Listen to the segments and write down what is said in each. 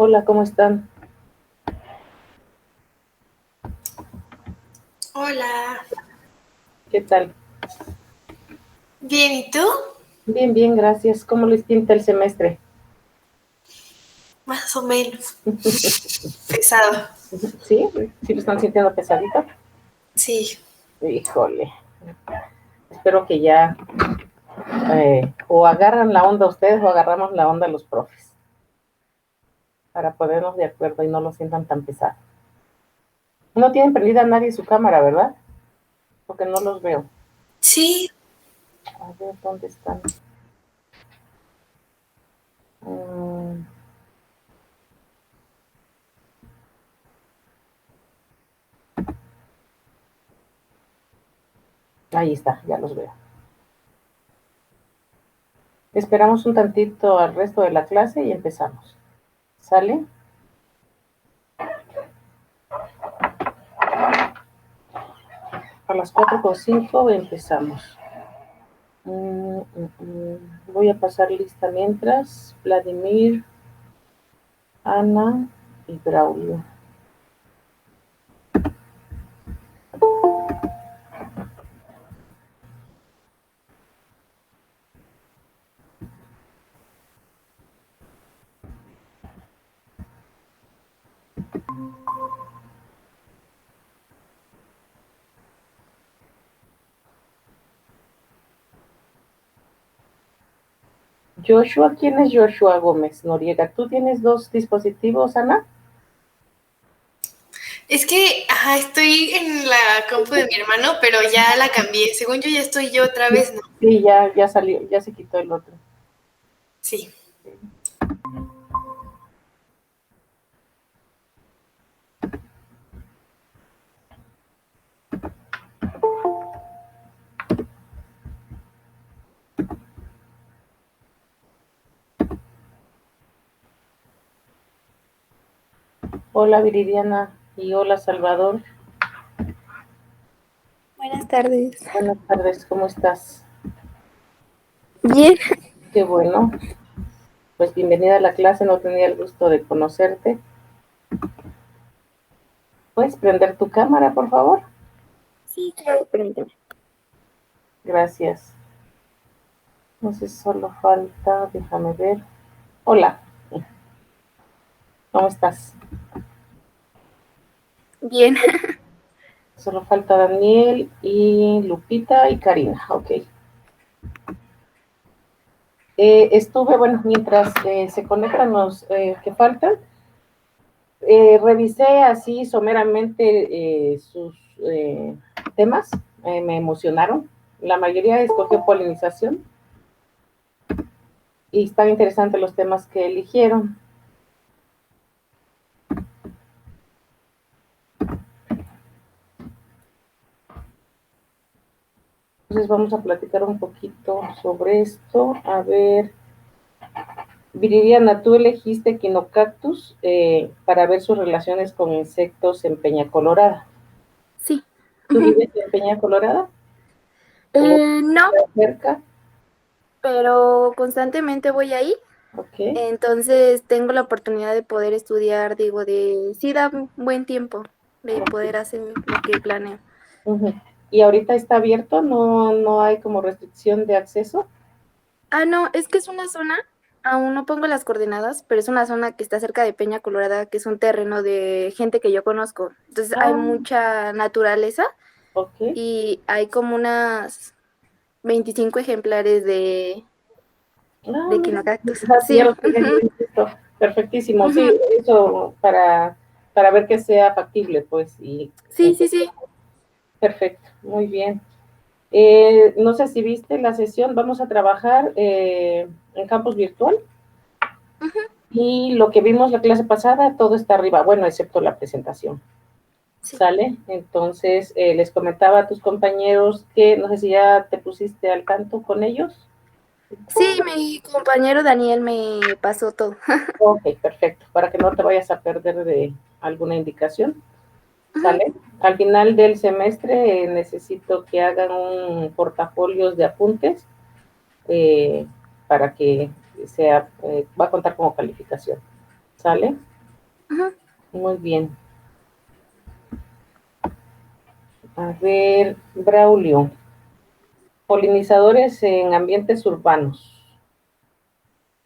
Hola, ¿cómo están? Hola, ¿Qué tal? bien, ¿y tú? Bien, bien, gracias. ¿Cómo les pinta el semestre? Más o menos. Pesado. ¿Sí? ¿Sí lo están sintiendo pesadito? Sí. Híjole, espero que ya o agarran la onda ustedes o agarramos la onda los profes para ponernos de acuerdo y no lo sientan tan pesado. No tienen prendida a nadie su cámara, ¿verdad? Porque no los veo. Sí. A ver, ¿dónde están? Mm, ahí está, ya los veo. Esperamos un tantito al resto de la clase y empezamos. ¿Sale? A las 4:05 empezamos. Voy a pasar lista mientras. Vladimir, Ana y Braulio. Joshua, ¿quién es Joshua Gómez Noriega? ¿Tú tienes dos dispositivos, Ana? Es que, estoy en la compu de mi hermano, pero ya la cambié. Según yo ya estoy yo otra vez, ¿no? Sí, ya salió, ya se quitó el otro. Sí. Hola Viridiana y hola Salvador. Buenas tardes. Buenas tardes, ¿cómo estás? Bien. Qué bueno. Pues bienvenida a la clase, no tenía el gusto de conocerte. ¿Puedes prender tu cámara, por favor? Sí, claro, permíteme. Gracias. No sé, solo falta, déjame ver. Hola, ¿cómo estás? Bien. Solo falta Daniel y Lupita y Karina, ok. Estuve, bueno, mientras se conectan los que faltan, revisé así someramente sus temas, me emocionaron. La mayoría escogió polinización y están interesantes los temas que eligieron. Entonces vamos a platicar un poquito sobre esto. A ver, Viridiana, tú elegiste Echinocactus para ver sus relaciones con insectos en Peña Colorada. Sí. ¿Tú vives en Peña Colorada? ¿O No, cerca? pero constantemente voy ahí. Ok. Entonces tengo la oportunidad de poder estudiar, digo, sí da un buen tiempo de poder hacer lo que planeo. Uh-huh. ¿Y ahorita está abierto? ¿No hay como restricción de acceso? No, es que es una zona, aún no pongo las coordenadas, pero es una zona que está cerca de Peña Colorada, que es un terreno de gente que yo conozco. Entonces hay Ah, mucha naturaleza ok. y hay como unas 25 ejemplares Ah, de mira, Quinocactus. ya Sí. lo tienes bien listo. Perfectísimo. Sí, Ujú. eso para ver que sea factible, pues, y Sí, sí, sí. perfecto, muy bien. No sé si viste la sesión, vamos a trabajar en campus virtual Ujú. y lo que vimos la clase pasada, todo está arriba, bueno, excepto la presentación. Sí. ¿Sale? Entonces, les comentaba a tus compañeros que no sé si ya te pusiste al tanto con ellos. Sí, mi compañero Daniel me pasó todo. Ok, perfecto, para que no te vayas a perder de alguna indicación. Ujú. ¿Sale? Al final del semestre necesito que hagan un portafolios de apuntes para que va a contar como calificación. ¿Sale? Ujú. Muy bien. A ver, Braulio. Polinizadores en ambientes urbanos.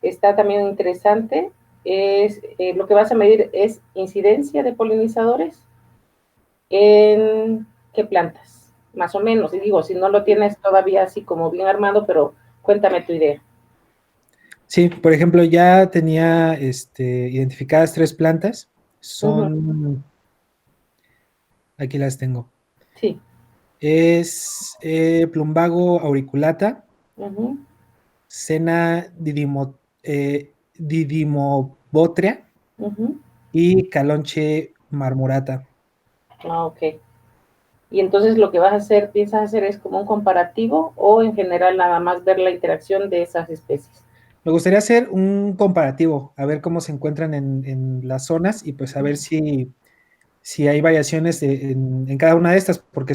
Está también interesante. Es, lo que vas a medir es incidencia de polinizadores en qué plantas, más o menos. Y digo, si no lo tienes todavía así como bien armado, pero cuéntame tu idea. Sí, por ejemplo, ya tenía identificadas 3 plantas. Ujú. Son, aquí las tengo. Sí. Es Plumbago auriculata, Ujú. Sena didimobotria Ujú. y Calonche marmorata. Ah, ok. Y entonces lo que vas a hacer, piensas hacer es como un comparativo o en general nada más ver la interacción de esas especies. Me gustaría hacer un comparativo, a ver cómo se encuentran en las zonas y pues a ver si hay variaciones en cada una de estas, porque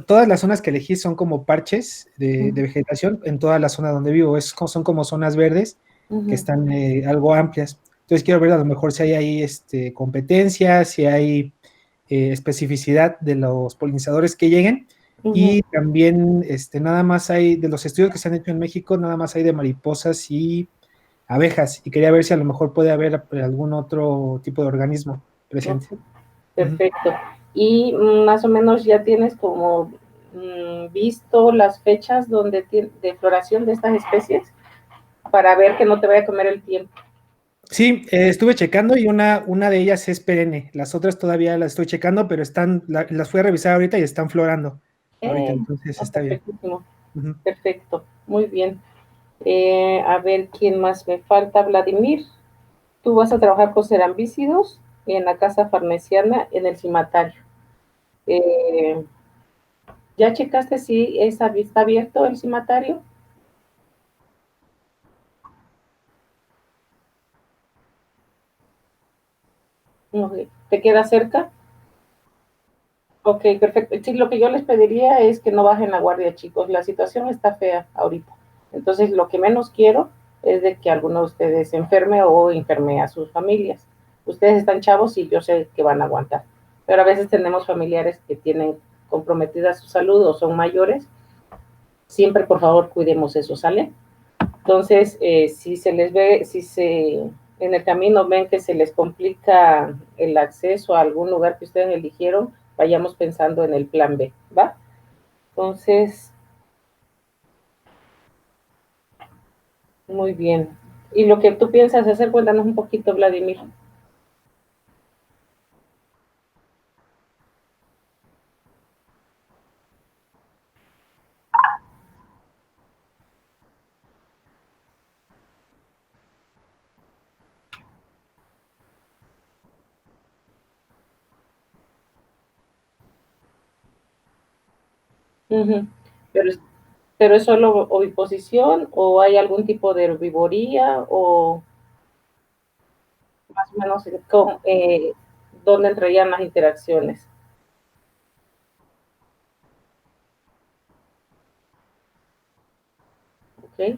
todas las zonas que elegí son como parches de vegetación en toda la zona donde vivo, son como zonas verdes que Ujú. están algo amplias. Entonces quiero ver a lo mejor si hay ahí competencia, si hay especificidad de los polinizadores que lleguen. Ujú. Y también nada más hay, de los estudios que se han hecho en México, nada más hay de mariposas y abejas. Y quería ver si a lo mejor puede haber algún otro tipo de organismo presente. Ujú. Ujú. Perfecto. Y más o menos ya tienes como visto las fechas de floración de estas especies para ver que no te vaya a comer el tiempo. Sí, estuve checando y una de ellas es perenne. Las otras todavía las estoy checando, pero las fui a revisar ahorita y están florando ahorita, entonces está bien. Perfectísimo. Ujú. Perfecto. Muy bien. A ver, ¿quién más me falta? Vladimir. Tú vas a trabajar con cerambícidos en la casa farnesiana en el cimatario. Eh, ¿Ya checaste si está abierto el cimatario? No sé, ¿te queda cerca? Ok, perfecto. Sí, lo que yo les pediría es que no bajen la guardia, chicos. La situación está fea ahorita. Entonces, lo que menos quiero es de que alguno de ustedes se enferme o enferme a sus familias. Ustedes están chavos y yo sé que van a aguantar. Pero a veces tenemos familiares que tienen comprometida su salud o son mayores. Siempre, por favor, cuidemos eso, ¿sale? Entonces, si se les ve, si se en el camino ven que se les complica el acceso a algún lugar que ustedes eligieron, vayamos pensando en el plan B, ¿va? Entonces, muy bien. Y lo que tú piensas hacer, cuéntanos un poquito, Vladimir. Uh-huh. Pero, pero es solo oviposición o hay algún tipo de herbivoría o más o menos dónde entrarían las interacciones. ¿Ok?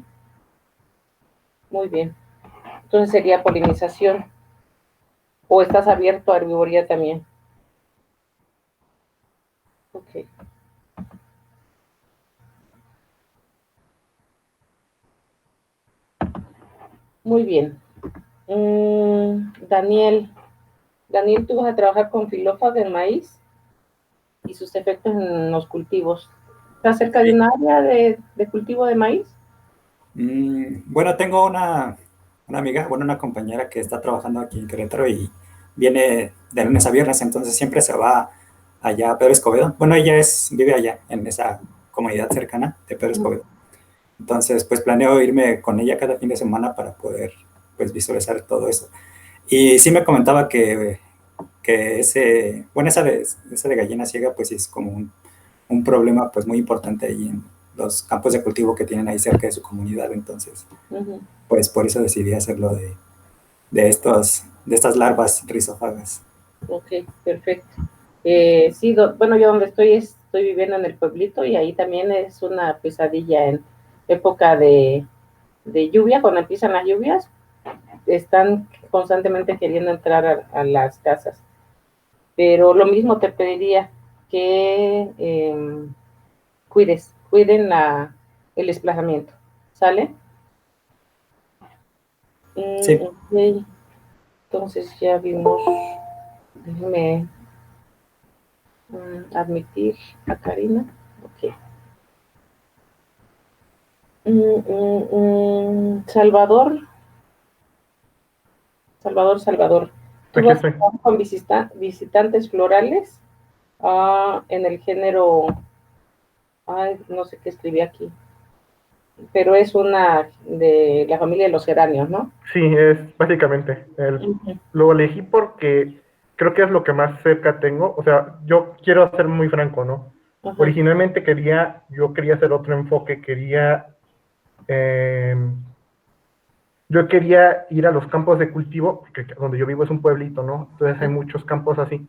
Muy bien. Entonces sería polinización. ¿O estás abierto a herbivoría también? Ok. Muy bien. Daniel, Daniel, tú vas a trabajar con filofa del maíz y sus efectos en los cultivos. ¿Estás cerca de Sí. un área de cultivo de maíz? Bueno, tengo una amiga, bueno, una compañera que está trabajando aquí en Querétaro y viene de lunes a viernes, entonces siempre se va allá a Pedro Escobedo. Bueno, vive allá, en esa comunidad cercana de Pedro Escobedo. Entonces, pues planeo irme con ella cada fin de semana para poder, pues, visualizar todo eso. Y sí me comentaba que bueno, esa de gallina ciega, pues sí es como un problema, pues, muy importante ahí en los campos de cultivo que tienen ahí cerca de su comunidad. Entonces, pues por eso decidí hacerlo de estas larvas rizófagas. Ok, perfecto. Sí, bueno, yo donde estoy viviendo en el pueblito y ahí también es una pesadilla en época de lluvia, cuando empiezan las lluvias, están constantemente queriendo entrar a las casas. Pero lo mismo te pediría que cuiden el desplazamiento, ¿sale? Sí. Ok. Entonces ya vimos, déjeme admitir a Karina. Ok. Salvador. ¿Tú Aquí vas a estoy. trabajar con visitantes florales en el género, no sé qué escribí aquí, pero es una de la familia de los geranios, ¿no? Sí, es básicamente. Ujú. Lo elegí porque creo que es lo que más cerca tengo. O sea, yo quiero ser muy franco, ¿no? Ajá. Originalmente yo quería hacer otro enfoque, yo quería ir a los campos de cultivo, porque donde yo vivo es un pueblito, ¿no? Entonces hay muchos campos así.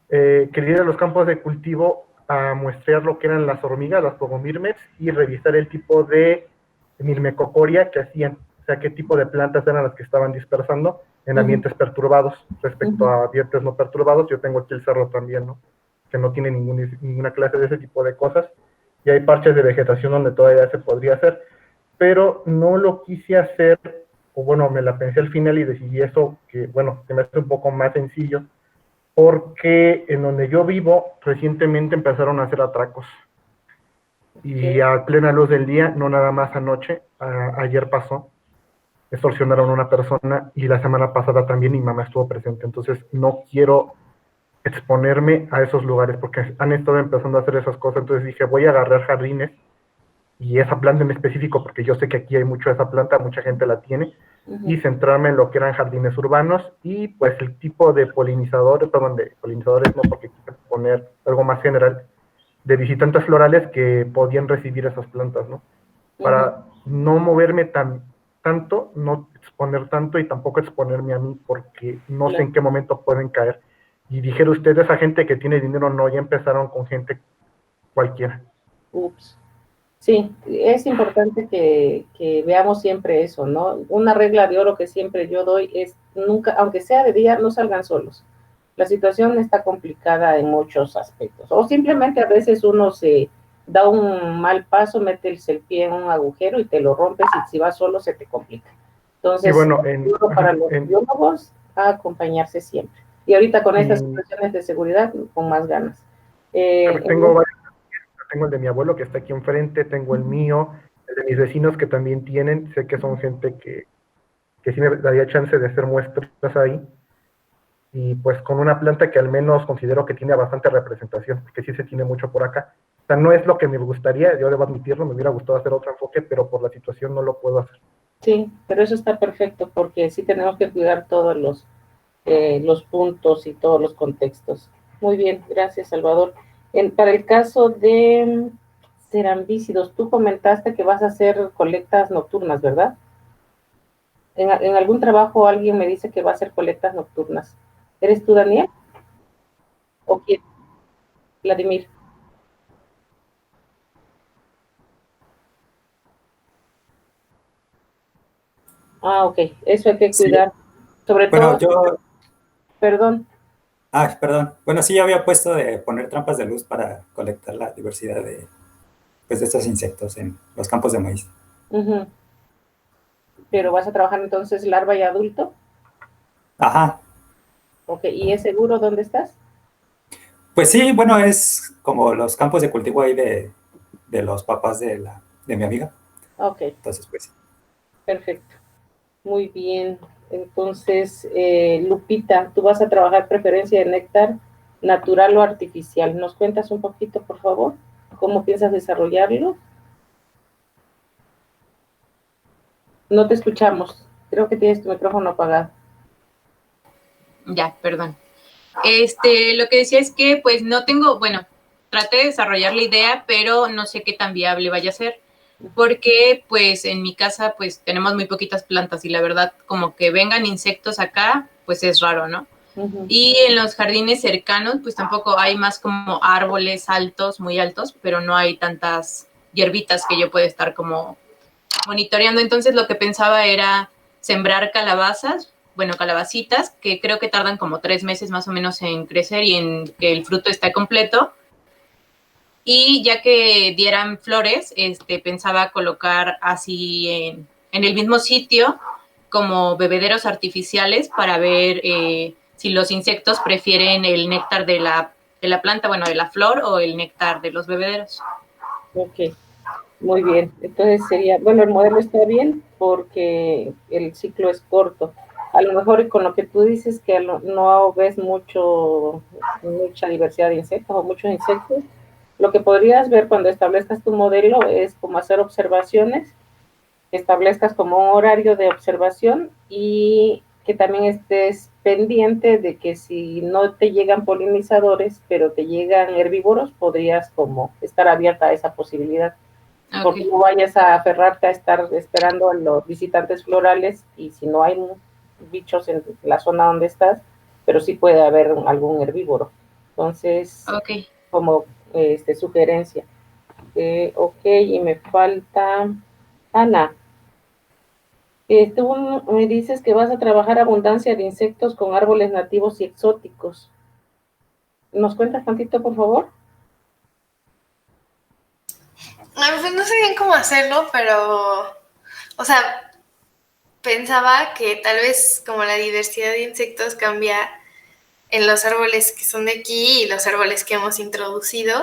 Quería ir a los campos de cultivo a muestrear lo que eran las hormigas, las pogomirmes, y revisar el tipo de mirmecocoria que hacían, o sea, qué tipo de plantas eran las que estaban dispersando en ambientes perturbados respecto a ambientes no perturbados. Yo tengo aquí el cerro también, ¿no? Que no tiene ninguna clase de ese tipo de cosas, y hay parches de vegetación donde todavía se podría hacer, pero no lo quise hacer, o bueno, me la pensé al final y decidí eso, que bueno, que me hace un poco más sencillo, porque en donde yo vivo recientemente empezaron a hacer atracos. Y a plena luz del día, no nada más anoche, ayer pasó, extorsionaron a una persona, y la semana pasada también mi mamá estuvo presente. Entonces no quiero exponerme a esos lugares porque han estado empezando a hacer esas cosas. Entonces dije, voy a agarrar jardines y esa planta en específico, porque yo sé que aquí hay mucho de esa planta, mucha gente la tiene, y centrarme en lo que eran jardines urbanos y pues el tipo de polinizadores no, porque quise poner algo más general, de visitantes florales que podían recibir esas plantas, ¿no? Para no moverme tanto, no exponer tanto y tampoco exponerme a mí, porque no sé en qué momento pueden caer. Y dijera usted, esa gente que tiene dinero, no, ya empezaron con gente cualquiera. Ups. Sí, es importante que veamos siempre eso, ¿no? Una regla de oro que siempre yo doy es nunca, aunque sea de día, no salgan solos. La situación está complicada en muchos aspectos. O simplemente a veces uno se da un mal paso, metes el pie en un agujero y te lo rompes, y si vas solo se te complica. Y Entonces, bueno, para los biólogos, a acompañarse siempre. Y ahorita con estas y situaciones de seguridad, con más ganas. tengo el de mi abuelo que está aquí enfrente, tengo el mío, el de mis vecinos que también tienen, sé que son gente que sí me daría chance de hacer muestras ahí, y pues con una planta que al menos considero que tiene bastante representación, porque sí se tiene mucho por acá. O sea, no es lo que me gustaría, yo debo admitirlo, me hubiera gustado hacer otro enfoque, pero por la situación no lo puedo hacer. Sí, pero eso está perfecto porque sí tenemos que cuidar todos los puntos y todos los contextos. Muy bien, gracias, Salvador. Para el caso de cerambícidos, tú comentaste que vas a hacer colectas nocturnas, ¿verdad? En algún trabajo alguien me dice que va a hacer colectas nocturnas. ¿Eres tú, Daniel? ¿O quién? Vladimir. Ok, eso hay que Sí. cuidar. Sobre Bueno, todo, perdón. perdón. Bueno, sí, yo había puesto de poner trampas de luz para colectar la diversidad pues, de estos insectos en los campos de maíz. Pero vas a trabajar entonces larva y adulto. Ajá. Ok, ¿y es seguro dónde estás? Pues sí, bueno, es como los campos de cultivo ahí de los papás de mi amiga. Ok, Entonces, pues sí. perfecto. Muy bien. Entonces, Lupita, tú vas a trabajar preferencia de néctar natural o artificial. ¿Nos cuentas un poquito, por favor? ¿Cómo piensas desarrollarlo? No te escuchamos. Creo que tienes tu micrófono apagado. Ya, perdón. Lo que decía es que pues no tengo, bueno, traté de desarrollar la idea, pero no sé qué tan viable vaya a ser, porque pues en mi casa pues tenemos muy poquitas plantas y la verdad como que vengan insectos acá, pues es raro, ¿no? Y en los jardines cercanos pues tampoco hay, más como árboles altos, muy altos, pero no hay tantas hierbitas que yo pueda estar como monitoreando. Entonces lo que pensaba era sembrar calabazas, bueno, calabacitas, que creo que tardan como 3 meses más o menos en crecer y en que el fruto esté completo. Y ya que dieran flores, pensaba colocar así en el mismo sitio como bebederos artificiales para ver si los insectos prefieren el néctar de la planta, bueno, de la flor, o el néctar de los bebederos. Ok, muy bien. Entonces sería, bueno, el modelo está bien porque el ciclo es corto. A lo mejor y con lo que tú dices que no ves mucha diversidad de insectos o muchos insectos, lo que podrías ver cuando establezcas tu modelo es como hacer observaciones, establezcas como un horario de observación y que también estés pendiente de que si no te llegan polinizadores, pero te llegan herbívoros, podrías como estar abierta a esa posibilidad. Okay. Porque no vayas a aferrarte a estar esperando a los visitantes florales y si no hay bichos en la zona donde estás, pero sí puede haber algún herbívoro. Entonces, Okay. como sugerencia. Ok, y me falta Ana. Tú me dices que vas a trabajar abundancia de insectos con árboles nativos y exóticos. ¿Nos cuentas tantito, por favor? Pues no sé bien cómo hacerlo, pero, o sea, pensaba que tal vez como la diversidad de insectos cambia en los árboles que son de aquí y los árboles que hemos introducido,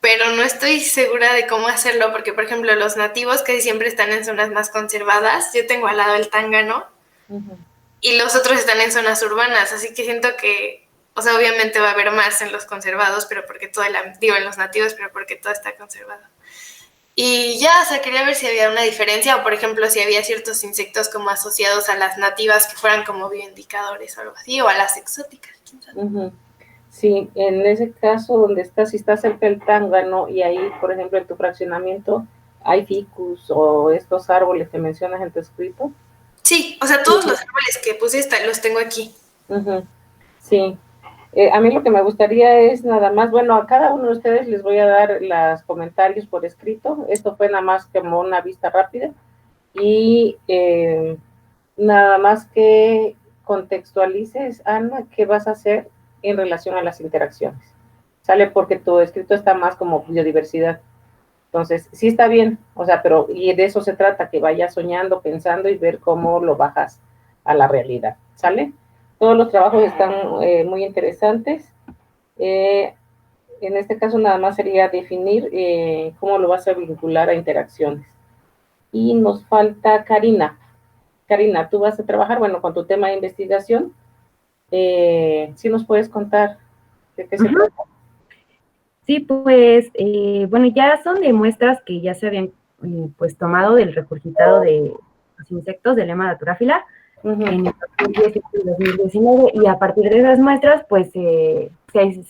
pero no estoy segura de cómo hacerlo, porque por ejemplo los nativos casi siempre están en zonas más conservadas. Yo tengo al lado el tángano y los otros están en zonas urbanas, así que siento que, o sea, obviamente va a haber más en los conservados, pero porque en los nativos, pero porque todo está conservado. Y ya, o sea, quería ver si había una diferencia, o por ejemplo, si había ciertos insectos como asociados a las nativas que fueran como bioindicadores o algo así, o a las exóticas, quién sabe. Sí, en ese caso donde estás, si estás cerca del tángano y ahí, por ejemplo, en tu fraccionamiento, hay ficus o estos árboles que mencionas en tu escrito. Sí, o sea, todos los árboles que puse los tengo aquí. Sí. A mí lo que me gustaría es nada más, bueno, a cada uno de ustedes les voy a dar los comentarios por escrito. Esto fue nada más como una vista rápida. Y nada más que contextualices, Ana, qué vas a hacer en relación a las interacciones. ¿Sale? Porque tu escrito está más como biodiversidad. Entonces, sí está bien, o sea, pero y de eso se trata, que vayas soñando, pensando y ver cómo lo bajas a la realidad. ¿Sale? Todos los trabajos están muy interesantes. En este caso nada más sería definir cómo lo vas a vincular a interacciones. Y nos falta Karina. Karina, tú vas a trabajar, bueno, con tu tema de investigación. ¿Sí nos puedes contar de qué se trata? Sí, pues, bueno, ya son de muestras que ya se habían pues tomado del regurgitado de los insectos del Hematoráfila en el 2018 y 2019, y a partir de esas muestras, pues, se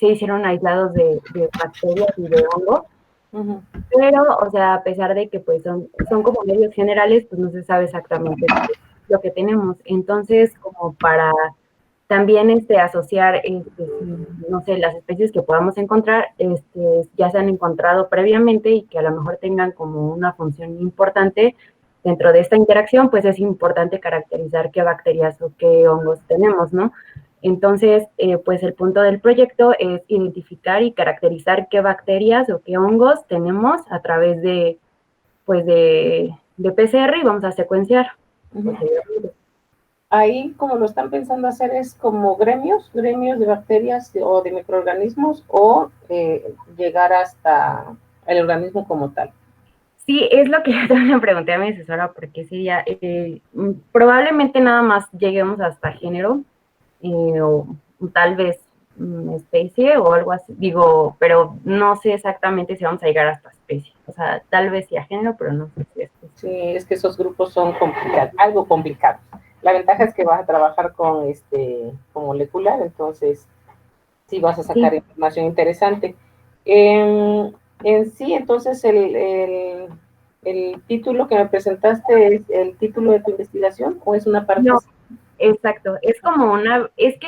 hicieron aislados de bacterias y de hongos, pero, o sea, a pesar de que, pues, son como medios generales, pues, no se sabe exactamente lo que tenemos. Entonces, como para también asociar, no sé, las especies que podamos encontrar, ya se han encontrado previamente y que a lo mejor tengan como una función importante dentro de esta interacción, pues es importante caracterizar qué bacterias o qué hongos tenemos, ¿no? Entonces, pues el punto del proyecto es identificar y caracterizar qué bacterias o qué hongos tenemos a través de, pues de PCR, y vamos a secuenciar. Ahí, como lo están pensando hacer, es como gremios de bacterias o de microorganismos, o llegar hasta el organismo como tal. Sí, es lo que yo también le pregunté a mi asesora, porque sí, ya, probablemente nada más lleguemos hasta género, o tal vez especie o algo así, digo, pero no sé exactamente si vamos a llegar hasta especie, o sea, tal vez sí a género, pero no sé si es especie. Sí, es que esos grupos son complicados, algo complicados. La ventaja es que vas a trabajar con molecular, entonces sí vas a sacar información interesante. En sí, entonces el título que me presentaste, ¿es el título de tu investigación o es una parte? No, exacto, es como es que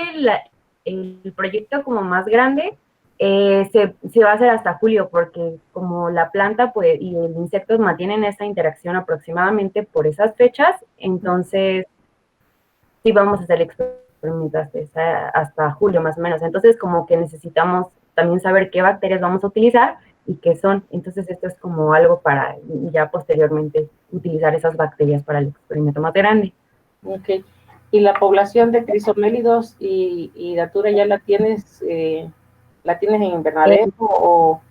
el proyecto como más grande se va a hacer hasta julio, porque como la planta pues, y el insecto mantienen esta interacción aproximadamente por esas fechas, entonces sí vamos a hacer experimentos hasta julio más o menos. Entonces como que necesitamos también saber qué bacterias vamos a utilizar y qué son. Entonces esto es como algo para ya posteriormente utilizar esas bacterias para el experimento más grande. Ok. ¿Y la población de crisomélidos y datura ya la tienes en invernadero o...?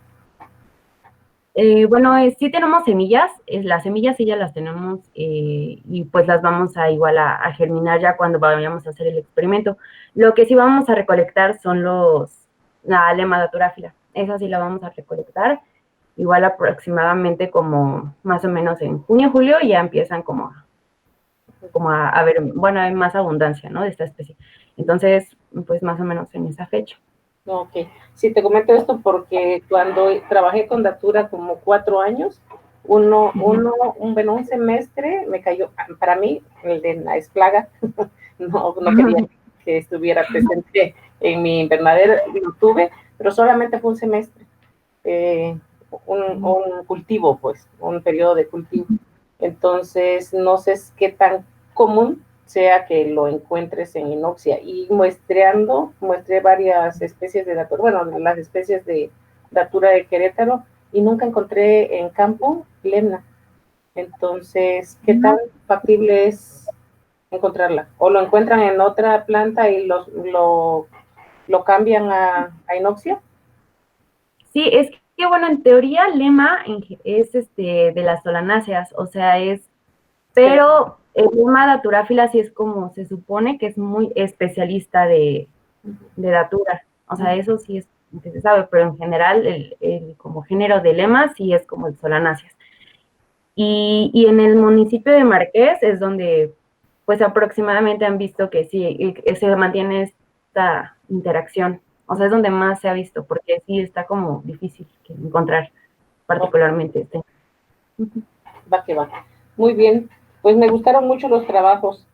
Bueno, sí tenemos semillas, las semillas sí ya las tenemos y pues las vamos a igual a germinar ya cuando vayamos a hacer el experimento. Lo que sí vamos a recolectar son la lema daturáfila, esa sí la vamos a recolectar, igual aproximadamente como más o menos en junio, julio ya empiezan como a ver, bueno, hay más abundancia, ¿no? De esta especie. Entonces, pues más o menos en esa fecha. Ok, sí, te comento esto porque cuando trabajé con datura como 4 años, un semestre me cayó, para mí, el de la esplaga, no quería que estuviera presente en mi invernadero, lo tuve, pero solamente fue un semestre, un cultivo, pues, un periodo de cultivo. Entonces, no sé qué tan común sea que lo encuentres en inoxia. Y muestré varias especies de datura, bueno, las especies de datura de Querétaro, y nunca encontré en campo lemna. Entonces, ¿qué tan factible es encontrarla? ¿O lo encuentran en otra planta y lo cambian a inoxia? Sí, es que bueno, en teoría lema es de las solanáceas, o sea, pero el lema daturáfila sí es como se supone que es muy especialista de datura, o sea, eso sí es que se sabe, pero en general el como género de lema sí es como el solanáceas. Y en el municipio de Marqués es donde pues aproximadamente han visto que sí, se mantiene esta interacción. O sea, es donde más se ha visto, porque sí está como difícil encontrar particularmente este. Va que va. Muy bien, pues me gustaron mucho los trabajos.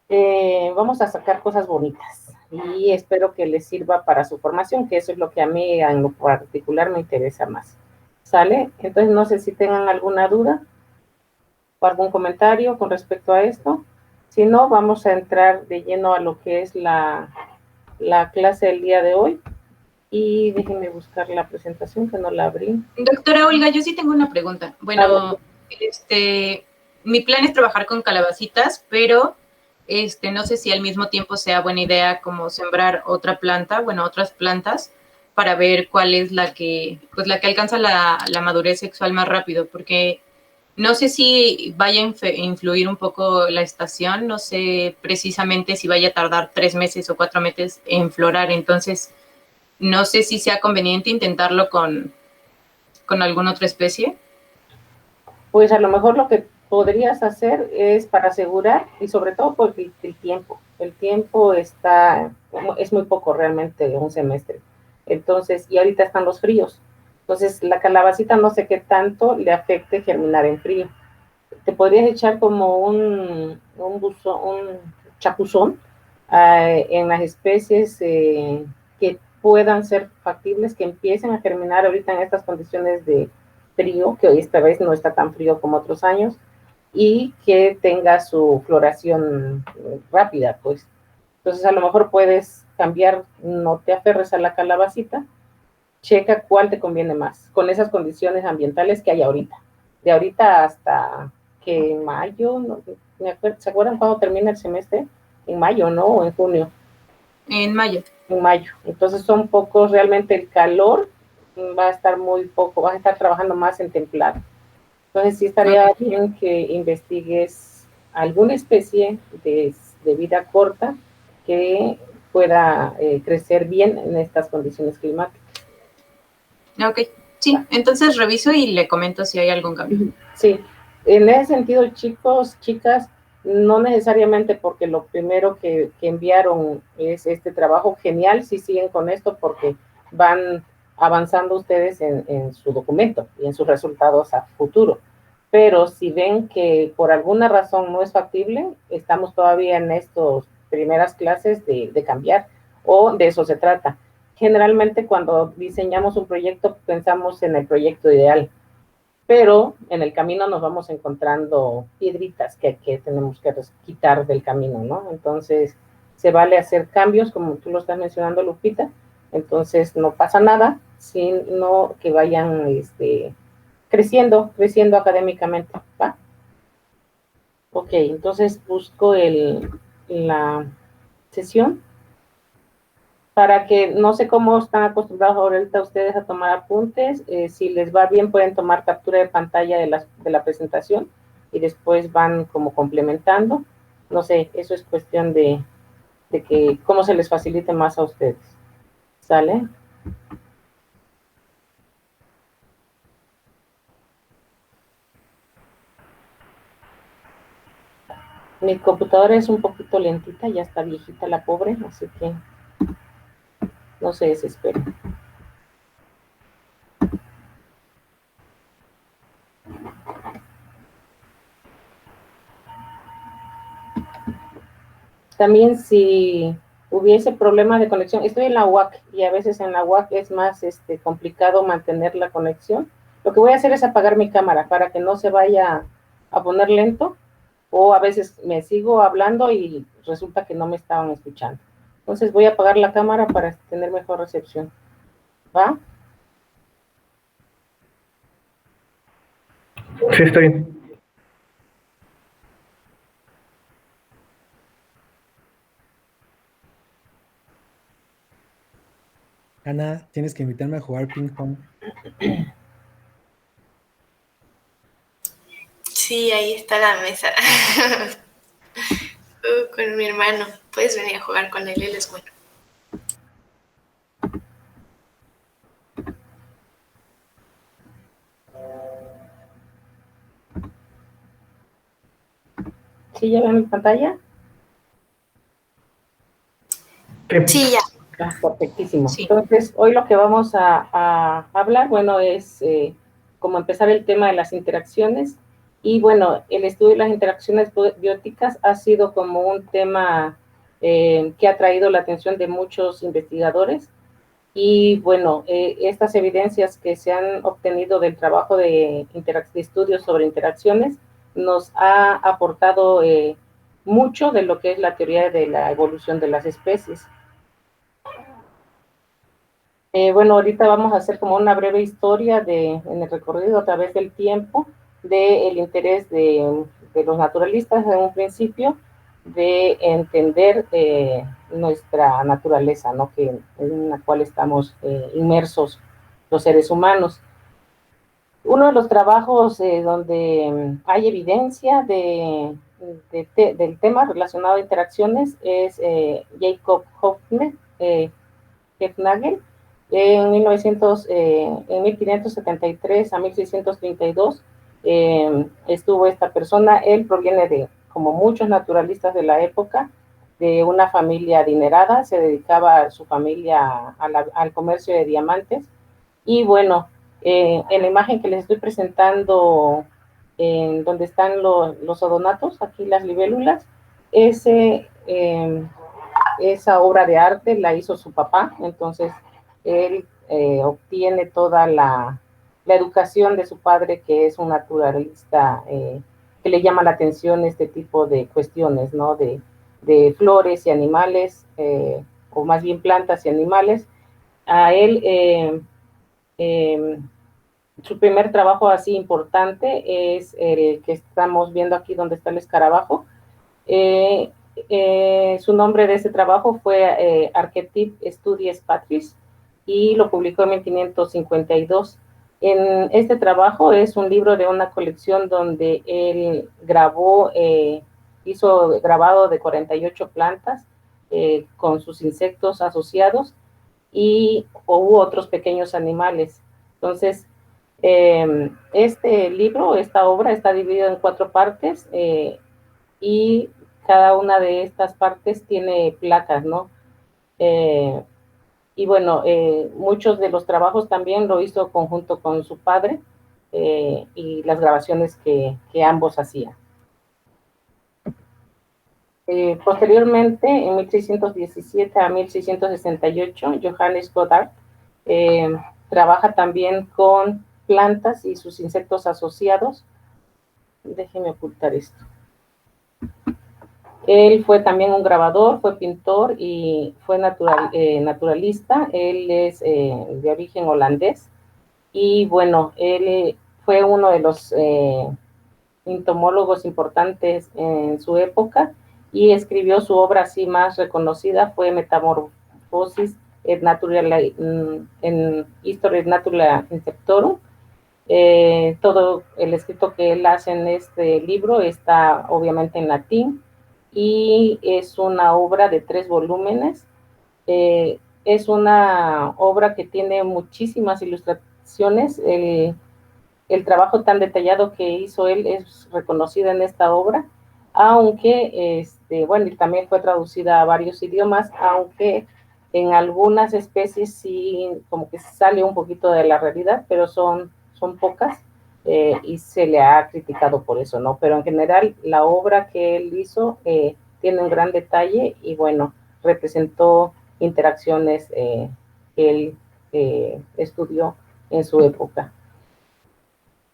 Vamos a sacar cosas bonitas y espero que les sirva para su formación, que eso es lo que a mí en lo particular me interesa más. ¿Sale? Entonces no sé si tengan alguna duda o algún comentario con respecto a esto. Si no, vamos a entrar de lleno a lo que es la clase del día de hoy. Y déjenme buscar la presentación, que no la abrí. Doctora Olga, yo sí tengo una pregunta. Bueno, mi plan es trabajar con calabacitas, pero no sé si al mismo tiempo sea buena idea como sembrar otra planta, bueno, otras plantas, para ver cuál es la que alcanza la madurez sexual más rápido, porque no sé si vaya a influir un poco la estación, no sé precisamente si vaya a tardar 3 meses o 4 meses en florar, entonces no sé si sea conveniente intentarlo con alguna otra especie. Pues a lo mejor lo que podrías hacer es para asegurar, y sobre todo porque el tiempo es muy poco realmente, un semestre. Entonces, y ahorita están los fríos. Entonces, la calabacita no sé qué tanto le afecte germinar en frío. Te podrías echar como un chapuzón en las especies que puedan ser factibles, que empiecen a germinar ahorita en estas condiciones de frío, que hoy esta vez no está tan frío como otros años, y que tenga su floración rápida, pues. Entonces a lo mejor puedes cambiar, no te aferres a la calabacita, checa cuál te conviene más, con esas condiciones ambientales que hay ahorita. De ahorita hasta que en mayo, no, ¿se acuerdan cuándo termina el semestre? En mayo, ¿no? ¿O en junio? En mayo. En mayo. Entonces son pocos, realmente el calor va a estar muy poco, vas a estar trabajando más en templado. Entonces sí estaría bien que investigues alguna especie de vida corta que pueda crecer bien en estas condiciones climáticas. Ok, sí, entonces reviso y le comento si hay algún cambio. Sí, en ese sentido, chicos, chicas, no necesariamente porque lo primero que enviaron es este trabajo genial, si siguen con esto porque van avanzando ustedes en su documento y en sus resultados a futuro. Pero si ven que por alguna razón no es factible, estamos todavía en estas primeras clases de cambiar, o de eso se trata. generalmente cuando diseñamos un proyecto pensamos en el proyecto ideal, pero en el camino nos vamos encontrando piedritas que tenemos que quitar del camino, ¿no? Entonces, se vale hacer cambios, como tú lo estás mencionando, Lupita, entonces no pasa nada, sino que vayan creciendo académicamente, ¿va? Ok, entonces busco la sesión para que, no sé cómo están acostumbrados ahorita ustedes a tomar apuntes, si les va bien pueden tomar captura de pantalla de la presentación y después van como complementando, no sé, eso es cuestión de que cómo se les facilite más a ustedes, ¿sale? Mi computadora es un poquito lentita, ya está viejita la pobre, así que no se desesperen. También si hubiese problemas de conexión, estoy en la UAC y a veces en la UAC es más complicado mantener la conexión. Lo que voy a hacer es apagar mi cámara para que no se vaya a poner lento, o a veces me sigo hablando y resulta que no me estaban escuchando. Entonces voy a apagar la cámara para tener mejor recepción. ¿Va? Sí, está bien. Ana, tienes que invitarme a jugar ping pong. Sí, ahí está la mesa. Con mi hermano. Puedes venir a jugar con él es bueno. ¿Sí ya ven mi pantalla? Sí, ya. Ah, perfectísimo. Sí. Entonces, hoy lo que vamos a hablar, bueno, es cómo empezar el tema de las interacciones. Y bueno, el estudio de las interacciones bióticas ha sido como un tema que ha traído la atención de muchos investigadores. Y bueno, estas evidencias que se han obtenido del trabajo de estudios sobre interacciones nos ha aportado mucho de lo que es la teoría de la evolución de las especies. Bueno, ahorita vamos a hacer como una breve historia en el recorrido a través del tiempo del interés de los naturalistas en un principio de entender nuestra naturaleza, ¿no? En la cual estamos inmersos los seres humanos. Uno de los trabajos donde hay evidencia del tema relacionado a interacciones es Jacob Hufnagel, en 1573 a 1632 estuvo esta persona. Él proviene de, como muchos naturalistas de la época, de una familia adinerada, se dedicaba a su familia al comercio de diamantes. Y bueno, en la imagen que les estoy presentando, en donde están los odonatos, aquí las libélulas, esa obra de arte la hizo su papá, entonces él obtiene toda la educación de su padre, que es un naturalista que le llama la atención este tipo de cuestiones, ¿no? De flores y animales, o más bien plantas y animales. A él, su primer trabajo así importante es el que estamos viendo aquí, donde está el escarabajo. Su nombre de ese trabajo fue Archetype Studies Patris y lo publicó en 1552. En este trabajo es un libro de una colección donde él hizo grabado de 48 plantas con sus insectos asociados y hubo otros pequeños animales. Entonces, este libro, esta obra está dividida en 4 partes y cada una de estas partes tiene placas, ¿no? Y bueno, muchos de los trabajos también lo hizo conjunto con su padre y las grabaciones que ambos hacían. Posteriormente, en 1617 a 1668, Johannes Goddard trabaja también con plantas y sus insectos asociados. Déjenme ocultar esto. Él fue también un grabador, fue pintor y fue naturalista. Él es de origen holandés y bueno, él fue uno de los entomólogos importantes en su época y escribió su obra así más reconocida, fue Metamorphosis et en History Naturae Insectorum. Todo el escrito que él hace en este libro está obviamente en latín y es una obra de 3 volúmenes. Es una obra que tiene muchísimas ilustraciones. El trabajo tan detallado que hizo él es reconocido en esta obra, aunque, bueno, y también fue traducida a varios idiomas, aunque en algunas especies sí como que sale un poquito de la realidad, pero son pocas, y se le ha criticado por eso, ¿no? Pero en general la obra que él hizo tiene un gran detalle y bueno, representó interacciones que él estudió en su época.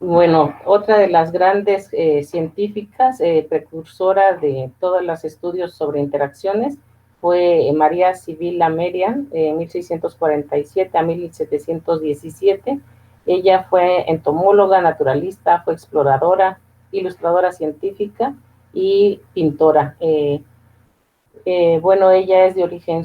Bueno, otra de las grandes científicas, precursora de todos los estudios sobre interacciones, fue María Sibila Merian, 1647 a 1717. Ella fue entomóloga, naturalista, fue exploradora, ilustradora científica y pintora. Bueno, ella es de origen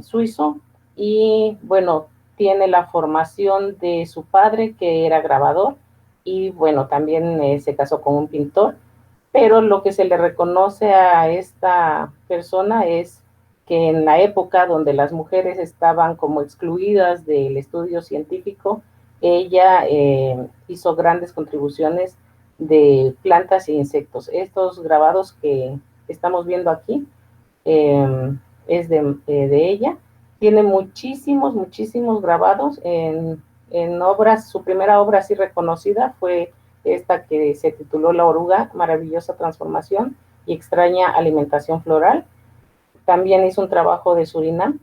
suizo y, bueno, tiene la formación de su padre, que era grabador, y, bueno, también se casó con un pintor, pero lo que se le reconoce a esta persona es que en la época donde las mujeres estaban como excluidas del estudio científico, ella hizo grandes contribuciones de plantas e insectos. Estos grabados que estamos viendo aquí es de ella. Tiene muchísimos grabados en obras. Su primera obra así reconocida fue esta que se tituló La oruga, maravillosa transformación y extraña alimentación floral. También hizo un trabajo de Surinam,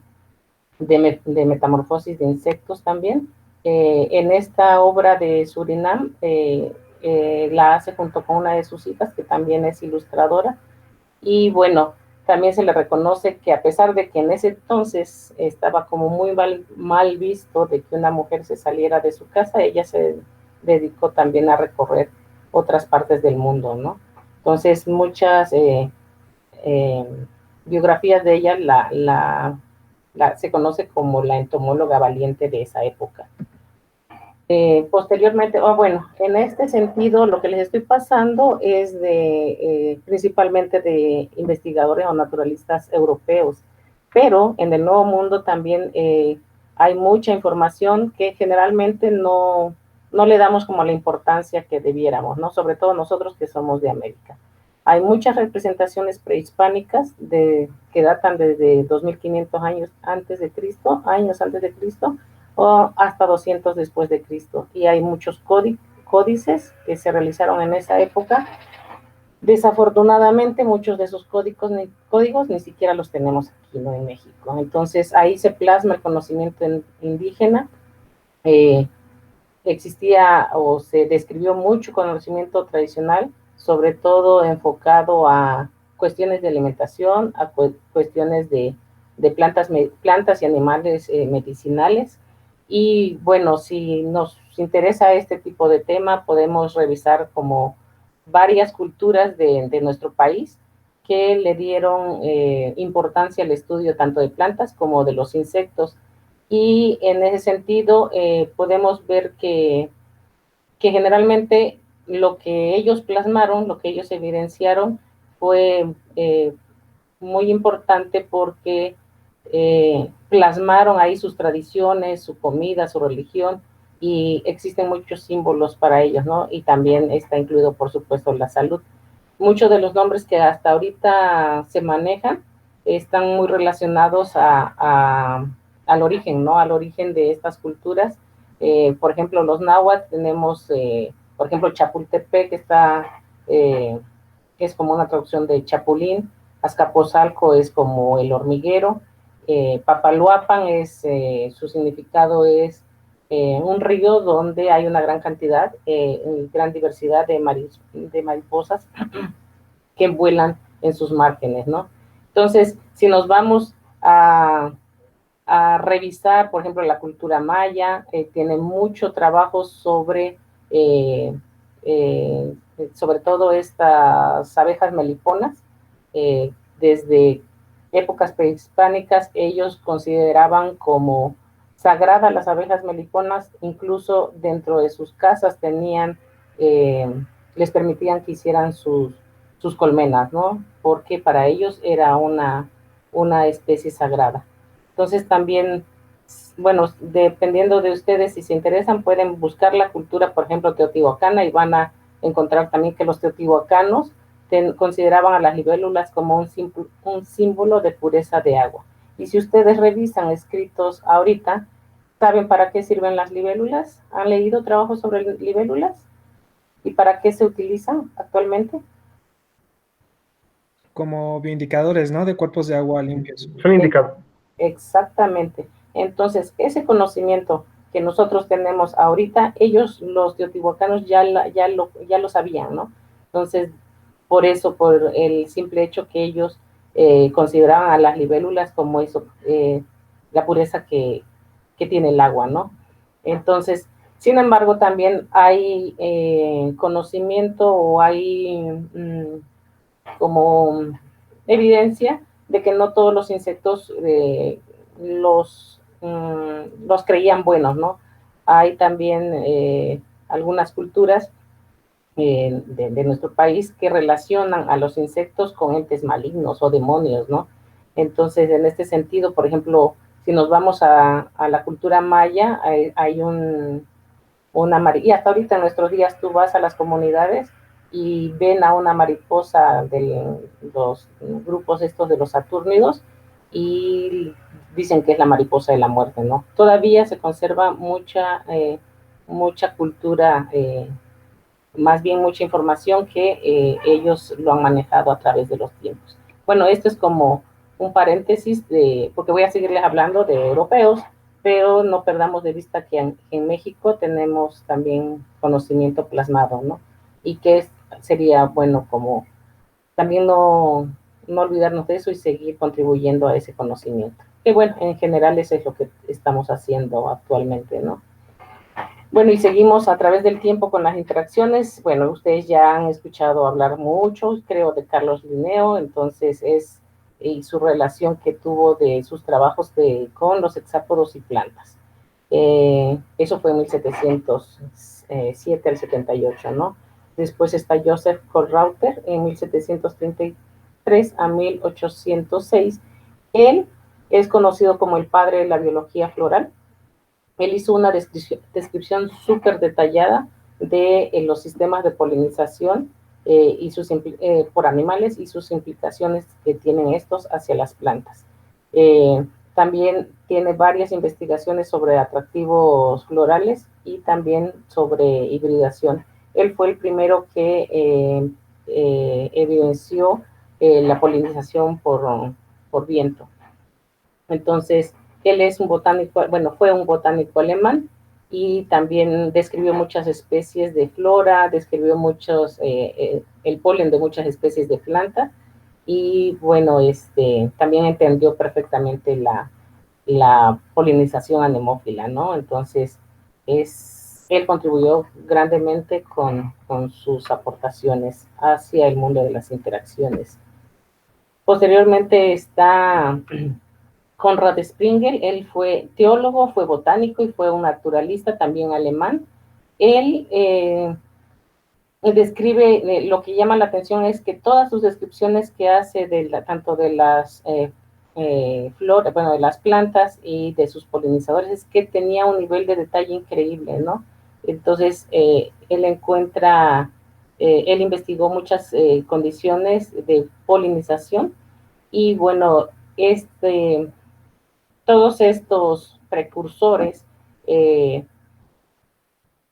de metamorfosis de insectos también. En esta obra de Surinam la hace junto con una de sus hijas, que también es ilustradora. Y bueno, también se le reconoce que a pesar de que en ese entonces estaba como muy mal visto de que una mujer se saliera de su casa, ella se dedicó también a recorrer otras partes del mundo, ¿no? Entonces, muchas biografías de ella se conoce como la entomóloga valiente de esa época. Posteriormente, bueno, en este sentido, lo que les estoy pasando es principalmente de investigadores o naturalistas europeos, pero en el Nuevo Mundo también hay mucha información que generalmente no le damos como la importancia que debiéramos, ¿no? Sobre todo nosotros que somos de América. Hay muchas representaciones prehispánicas que datan desde 2500 años antes de Cristo, o hasta 200 después de Cristo. Y hay muchos códices que se realizaron en esa época. Desafortunadamente, muchos de esos códigos ni siquiera los tenemos aquí, ¿no? En México. Entonces, ahí se plasma el conocimiento indígena. Existía o se describió mucho conocimiento tradicional, sobre todo enfocado a cuestiones de alimentación, a cuestiones de plantas y animales medicinales. Y bueno, si nos interesa este tipo de tema, podemos revisar como varias culturas de nuestro país que le dieron importancia al estudio tanto de plantas como de los insectos. Y en ese sentido podemos ver que generalmente lo que ellos plasmaron, lo que ellos evidenciaron fue muy importante porque plasmaron ahí sus tradiciones, su comida, su religión, y existen muchos símbolos para ellos, ¿no? Y también está incluido, por supuesto, la salud. Muchos de los nombres que hasta ahorita se manejan están muy relacionados al origen, ¿no? Al origen de estas culturas. Por ejemplo, los náhuatl tenemos, por ejemplo, Chapultepec, que es como una traducción de Chapulín. Azcapotzalco es como el hormiguero, Papaloapan es, su significado es un río donde hay una gran cantidad, gran diversidad de mariposas que vuelan en sus márgenes, ¿no? Entonces, si nos vamos a revisar, por ejemplo, la cultura maya, tiene mucho trabajo eh, sobre todo estas abejas meliponas. Desde épocas prehispánicas, ellos consideraban como sagradas las abejas meliponas, incluso dentro de sus casas tenían, les permitían que hicieran sus colmenas, ¿no? Porque para ellos era una especie sagrada. Entonces también, bueno, dependiendo de ustedes, si se interesan, pueden buscar la cultura, por ejemplo, teotihuacana, y van a encontrar también que los teotihuacanos consideraban a las libélulas como un símbolo de pureza de agua. Y si ustedes revisan escritos ahorita, ¿saben para qué sirven las libélulas? ¿Han leído trabajos sobre libélulas? ¿Y para qué se utilizan actualmente? Como bioindicadores, ¿no? De cuerpos de agua limpios. Son indicados. Exactamente. Entonces, ese conocimiento que nosotros tenemos ahorita, ellos, los teotihuacanos, ya lo sabían, ¿no? Entonces, por eso, por el simple hecho que ellos consideraban a las libélulas como eso, la pureza que tiene el agua, ¿no? Entonces, sin embargo, también hay conocimiento o hay como evidencia de que no todos los insectos los creían buenos, ¿no? Hay también algunas culturas de nuestro país que relacionan a los insectos con entes malignos o demonios, ¿no? Entonces, en este sentido, por ejemplo, si nos vamos a la cultura maya, hay y hasta ahorita en nuestros días tú vas a las comunidades y ven a una mariposa de los grupos estos de los satúrnidos y dicen que es la mariposa de la muerte, ¿no? Todavía se conserva mucha cultura, más bien mucha información que ellos lo han manejado a través de los tiempos. Bueno, esto es como un paréntesis, porque voy a seguirles hablando de europeos, pero no perdamos de vista que en México tenemos también conocimiento plasmado, ¿no? Y que sería bueno como también no olvidarnos de eso y seguir contribuyendo a ese conocimiento. Que bueno, en general eso es lo que estamos haciendo actualmente, ¿no? Bueno, y seguimos a través del tiempo con las interacciones. Bueno, ustedes ya han escuchado hablar mucho, creo, de Carlos Linneo, entonces y su relación que tuvo de sus trabajos con los hexápodos y plantas. Eso fue en 1707 al 78, ¿no? Después está Joseph Kohlrauter en 1733 a 1806. Él es conocido como el padre de la biología floral. Él hizo una descripción súper detallada de los sistemas de polinización por animales y sus implicaciones que tienen estos hacia las plantas. También tiene varias investigaciones sobre atractivos florales y también sobre hibridación. Él fue el primero que evidenció la polinización por viento. Entonces, él es un botánico, bueno, fue un botánico alemán y también describió muchas especies de flora, describió el polen de muchas especies de planta y bueno, también entendió perfectamente la polinización anemófila, ¿no? Entonces, él contribuyó grandemente con sus aportaciones hacia el mundo de las interacciones. Posteriormente está Konrad Sprengel. Él fue teólogo, fue botánico y fue un naturalista también alemán. Él describe, lo que llama la atención es que todas sus descripciones que hace tanto de las flores, bueno, de las plantas y de sus polinizadores, es que tenía un nivel de detalle increíble, ¿no? Entonces, él investigó muchas condiciones de polinización y bueno, todos estos precursores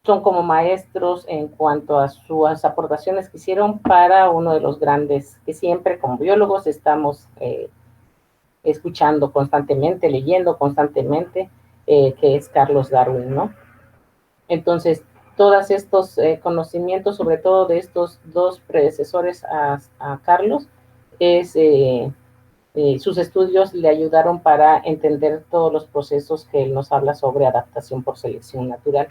son como maestros en cuanto a sus aportaciones que hicieron para uno de los grandes que siempre como biólogos estamos escuchando constantemente, leyendo constantemente, que es Carlos Darwin, ¿no? Entonces, todos estos conocimientos, sobre todo de estos dos predecesores a Carlos, sus estudios le ayudaron para entender todos los procesos que él nos habla sobre adaptación por selección natural.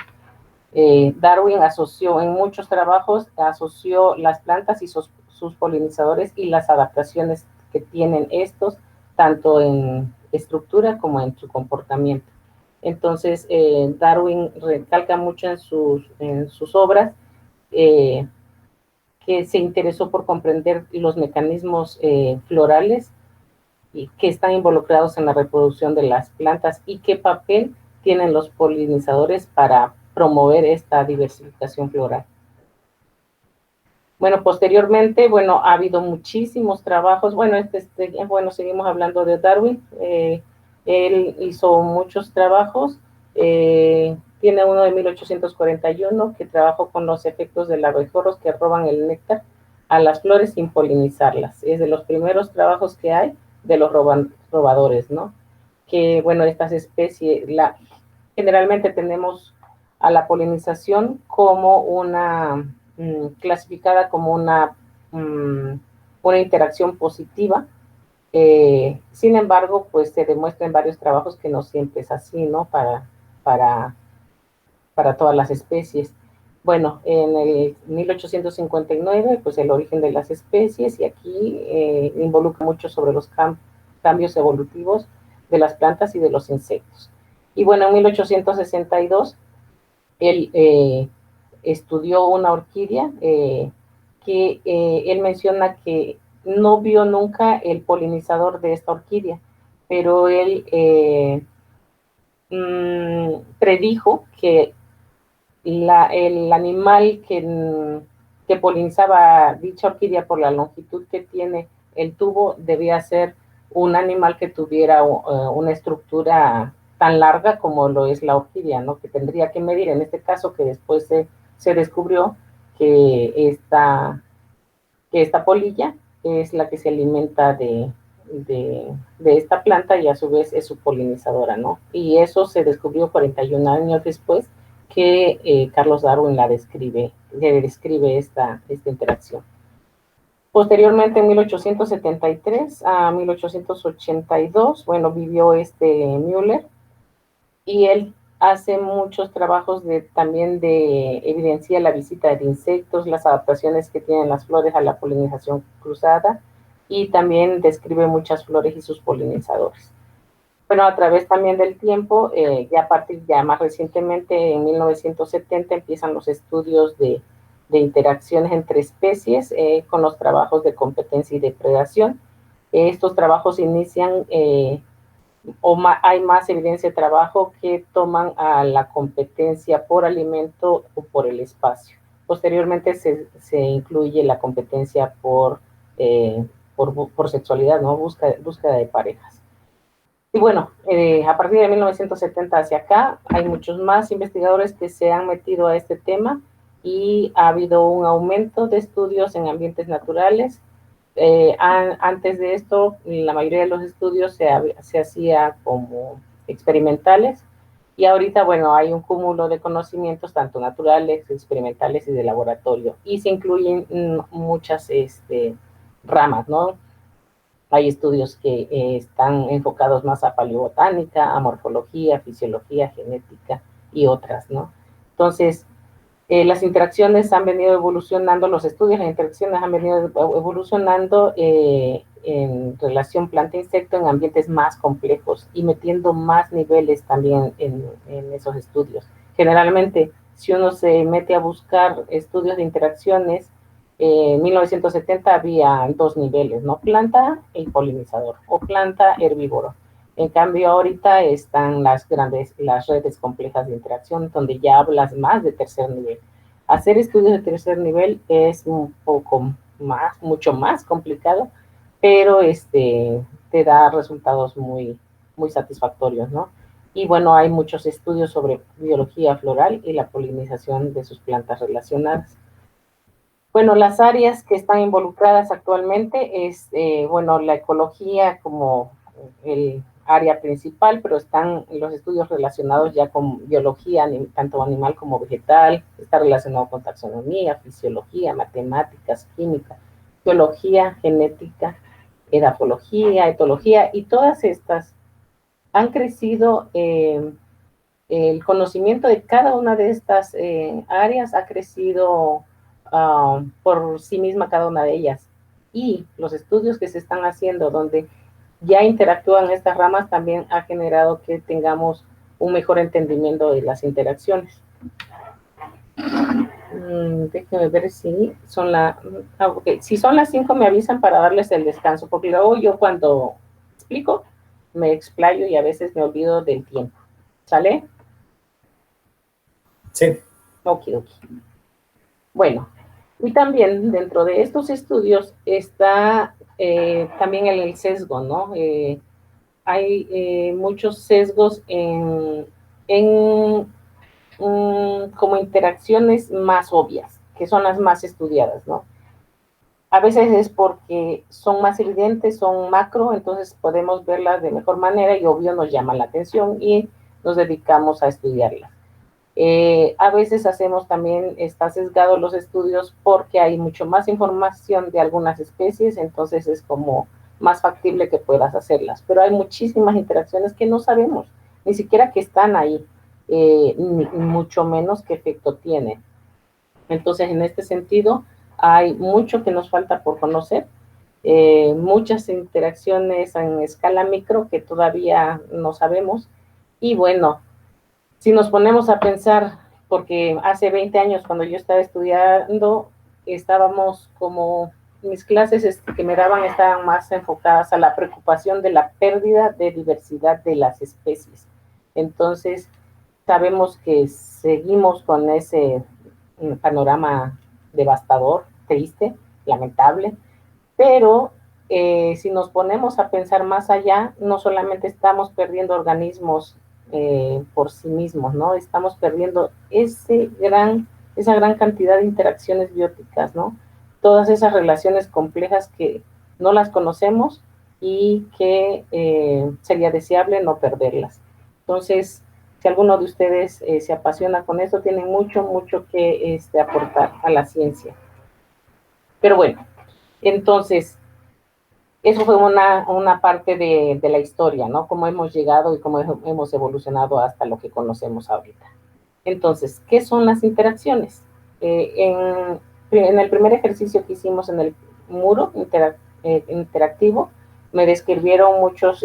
Darwin asoció en muchos trabajos, asoció las plantas y sus polinizadores y las adaptaciones que tienen estos, tanto en estructura como en su comportamiento. Entonces, Darwin recalca mucho en sus obras que se interesó por comprender los mecanismos florales y que están involucrados en la reproducción de las plantas y qué papel tienen los polinizadores para promover esta diversificación floral. Bueno, posteriormente, bueno, ha habido muchísimos trabajos. Bueno, seguimos hablando de Darwin. Él hizo muchos trabajos. Tiene uno de 1841 que trabajó con los efectos de abejorros que roban el néctar a las flores sin polinizarlas. Es de los primeros trabajos que hay de los robadores, ¿no? Que, bueno, estas especies, generalmente tenemos a la polinización como clasificada como una interacción positiva. Sin embargo, pues se demuestra en varios trabajos que no siempre es así, ¿no? Para todas las especies. Bueno, en el 1859, pues el origen de las especies, y aquí involucra mucho sobre los cambios evolutivos de las plantas y de los insectos. Y bueno, en 1862, él estudió una orquídea que él menciona que no vio nunca el polinizador de esta orquídea, pero él predijo que el animal que polinizaba dicha orquídea por la longitud que tiene el tubo debía ser un animal que tuviera una estructura tan larga como lo es la orquídea, ¿no? Que tendría que medir, en este caso que después se descubrió que esta polilla es la que se alimenta de esta planta y a su vez es su polinizadora, ¿no? Y eso se descubrió 41 años después que Carlos Darwin describe esta interacción. Posteriormente, en 1873 a 1882, bueno, vivió Müller, y él hace muchos trabajos también de evidencia la visita de insectos, las adaptaciones que tienen las flores a la polinización cruzada, y también describe muchas flores y sus polinizadores. Bueno, a través también del tiempo, ya más recientemente, en 1970, empiezan los estudios de interacciones entre especies con los trabajos de competencia y depredación. Estos trabajos inician, hay más evidencia de trabajo que toman a la competencia por alimento o por el espacio. Posteriormente se incluye la competencia por sexualidad, ¿no? Búsqueda de parejas. Y bueno, a partir de 1970 hacia acá, hay muchos más investigadores que se han metido a este tema y ha habido un aumento de estudios en ambientes naturales. Antes de esto, la mayoría de los estudios se hacía como experimentales, y ahorita, bueno, hay un cúmulo de conocimientos, tanto naturales, experimentales y de laboratorio, y se incluyen muchas ramas, ¿no? Hay estudios que están enfocados más a paleobotánica, a morfología, fisiología, genética y otras, ¿no? Entonces, las interacciones han venido evolucionando, los estudios de interacciones han venido evolucionando en relación planta-insecto en ambientes más complejos y metiendo más niveles también en esos estudios. Generalmente, si uno se mete a buscar estudios de interacciones, en 1970 había dos niveles, ¿no? Planta y polinizador, o planta herbívoro. En cambio, ahorita están las redes complejas de interacción, donde ya hablas más de tercer nivel. Hacer estudios de tercer nivel es un poco más, mucho más complicado, pero te da resultados muy, muy satisfactorios, ¿no? Y bueno, hay muchos estudios sobre biología floral y la polinización de sus plantas relacionadas. Bueno, las áreas que están involucradas actualmente es, bueno, la ecología como el área principal, pero están los estudios relacionados ya con biología, tanto animal como vegetal, está relacionado con taxonomía, fisiología, matemáticas, química, biología, genética, edafología, etología, y todas estas han crecido, el conocimiento de cada una de estas áreas ha crecido por sí misma cada una de ellas. Y los estudios que se están haciendo donde ya interactúan estas ramas también ha generado que tengamos un mejor entendimiento de las interacciones. Déjenme ver si son okay. Si son las 5 me avisan para darles el descanso, porque luego yo cuando explico me explayo y a veces me olvido del tiempo. ¿Sale? Sí. Ok. Bueno, y también dentro de estos estudios está también el sesgo, ¿no? Hay muchos sesgos en como interacciones más obvias, que son las más estudiadas, ¿no? A veces es porque son más evidentes, son macro, entonces podemos verlas de mejor manera y obvio nos llama la atención y nos dedicamos a estudiarlas. A veces hacemos también, está sesgado los estudios porque hay mucho más información de algunas especies, entonces es como más factible que puedas hacerlas. Pero hay muchísimas interacciones que no sabemos, ni siquiera que están ahí, ni mucho menos qué efecto tienen. Entonces, en este sentido, hay mucho que nos falta por conocer, muchas interacciones en escala micro que todavía no sabemos, y bueno, si nos ponemos a pensar, porque hace 20 años cuando yo estaba estudiando, estábamos como, mis clases que me daban estaban más enfocadas a la preocupación de la pérdida de diversidad de las especies. Entonces, sabemos que seguimos con ese panorama devastador, triste, lamentable, pero si nos ponemos a pensar más allá, no solamente estamos perdiendo organismos por sí mismos, ¿no? Estamos perdiendo esa gran cantidad de interacciones bióticas, ¿no? Todas esas relaciones complejas que no las conocemos y que sería deseable no perderlas. Entonces, si alguno de ustedes se apasiona con esto, tienen mucho que aportar a la ciencia. Pero bueno, entonces, eso fue una parte de la historia, ¿no? Cómo hemos llegado y cómo hemos evolucionado hasta lo que conocemos ahorita. Entonces, ¿qué son las interacciones? En el primer ejercicio que hicimos en el muro interactivo, me describieron muchos,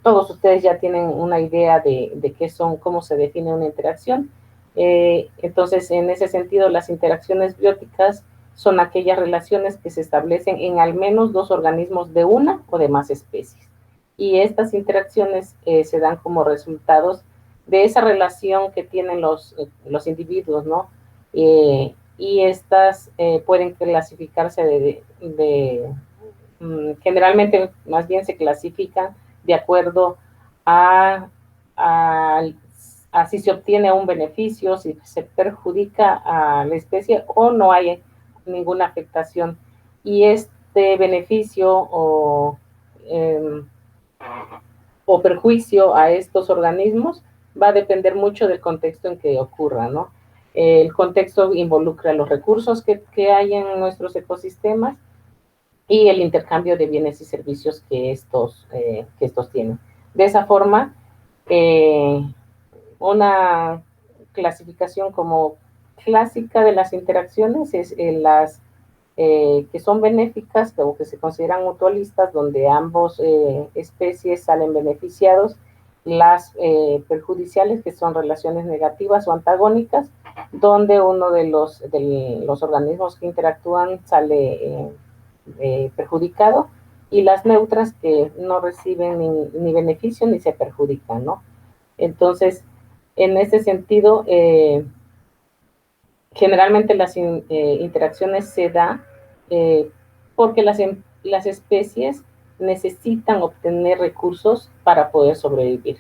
todos ustedes ya tienen una idea de qué son, cómo se define una interacción. Entonces, en ese sentido, las interacciones bióticas son aquellas relaciones que se establecen en al menos dos organismos de una o de más especies. Y estas interacciones se dan como resultados de esa relación que tienen los individuos, ¿no? Y estas pueden clasificarse generalmente más bien se clasifican de acuerdo a si se obtiene un beneficio, si se perjudica a la especie o no hay ninguna afectación. Y este beneficio o perjuicio a estos organismos va a depender mucho del contexto en que ocurra, ¿no? El contexto involucra los recursos que hay en nuestros ecosistemas y el intercambio de bienes y servicios que estos tienen. De esa forma, una clasificación como clásica de las interacciones es las que son benéficas o que se consideran mutualistas, donde ambos especies salen beneficiados, las perjudiciales, que son relaciones negativas o antagónicas, donde uno de los organismos que interactúan sale perjudicado, y las neutras, que no reciben ni beneficio ni se perjudican, ¿no? Entonces, en ese sentido, generalmente las interacciones se dan porque las especies necesitan obtener recursos para poder sobrevivir.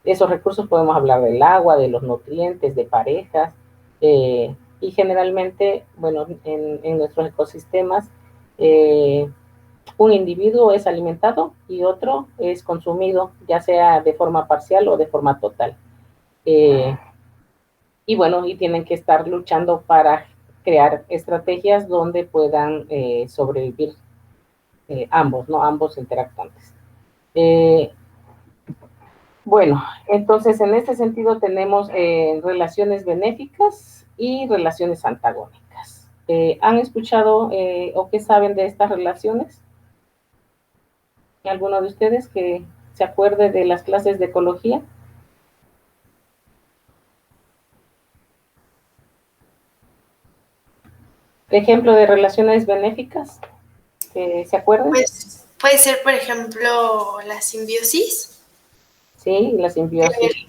Esos recursos podemos hablar del agua, de los nutrientes, de parejas, y generalmente, bueno, en nuestros ecosistemas, un individuo es alimentado y otro es consumido, ya sea de forma parcial o de forma total. Y bueno, y tienen que estar luchando para crear estrategias donde puedan sobrevivir ambos, ¿no? Ambos interactuantes. Bueno, entonces en este sentido tenemos relaciones benéficas y relaciones antagónicas. ¿Han escuchado o qué saben de estas relaciones? ¿Alguno de ustedes que se acuerde de las clases de ecología? Ejemplo de relaciones benéficas, que se acuerden. Pues puede ser, por ejemplo, la simbiosis. Sí, la simbiosis.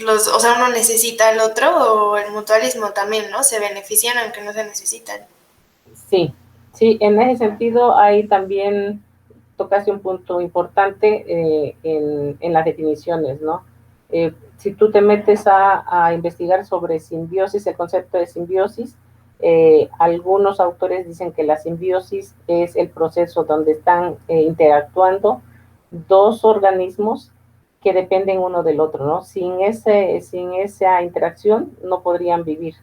O sea, uno necesita al otro, o el mutualismo también, ¿no? Se benefician aunque no se necesitan. Sí, sí, en ese sentido hay también, tocaste un punto importante en las definiciones, ¿no? Si tú te metes a investigar sobre simbiosis, el concepto de simbiosis, algunos autores dicen que la simbiosis es el proceso donde están interactuando dos organismos que dependen uno del otro, ¿no? Sin esa interacción no podrían vivir.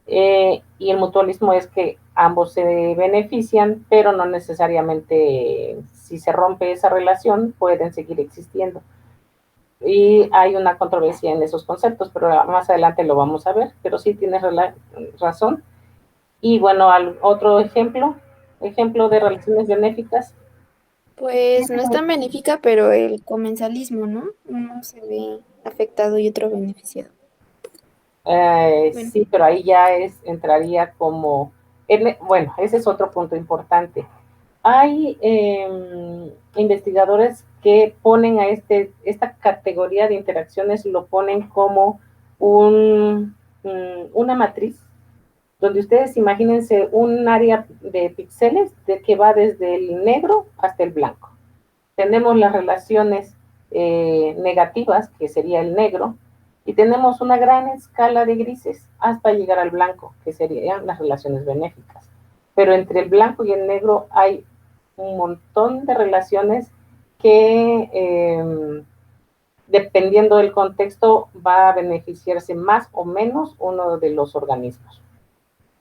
Y el mutualismo es que ambos se benefician, pero no necesariamente si se rompe esa relación pueden seguir existiendo. Y hay una controversia en esos conceptos, pero más adelante lo vamos a ver, pero sí tienes razón. Y bueno, otro ejemplo de relaciones benéficas. Pues no es tan benéfica, pero el comensalismo, ¿no? Uno se ve afectado y otro beneficiado. Bueno. Sí, pero ahí ya entraría como, bueno, ese es otro punto importante. Hay investigadores que ponen a esta categoría de interacciones, lo ponen como una matriz, donde ustedes imagínense un área de píxeles de que va desde el negro hasta el blanco. Tenemos las relaciones negativas, que sería el negro, y tenemos una gran escala de grises hasta llegar al blanco, que serían las relaciones benéficas. Pero entre el blanco y el negro hay un montón de relaciones que, dependiendo del contexto, va a beneficiarse más o menos uno de los organismos.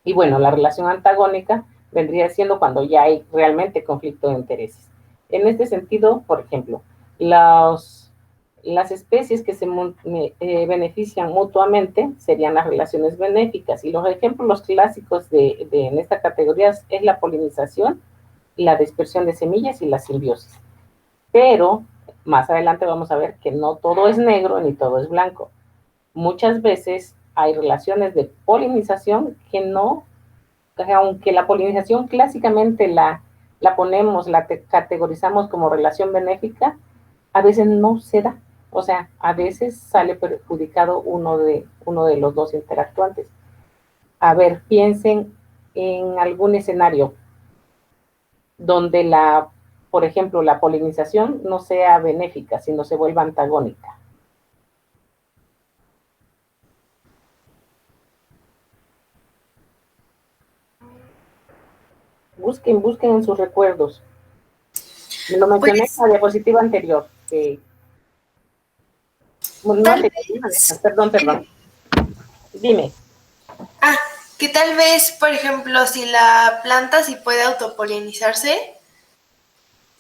Y bueno, la relación antagónica vendría siendo cuando ya hay realmente conflicto de intereses. En este sentido, por ejemplo, las especies que se benefician mutuamente serían las relaciones benéficas. Y los ejemplos clásicos en esta categoría es la polinización, la dispersión de semillas y la simbiosis. Pero más adelante vamos a ver que no todo es negro ni todo es blanco. Muchas veces hay relaciones de polinización que no, aunque la polinización clásicamente la categorizamos como relación benéfica, a veces no se da. O sea, a veces sale perjudicado uno de los dos interactuantes. A ver, piensen en algún escenario donde por ejemplo, la polinización no sea benéfica, sino se vuelva antagónica. Busquen en sus recuerdos. Me lo mencioné en la diapositiva anterior. Perdón. Dime. Que tal vez, por ejemplo, si la planta sí puede autopolinizarse,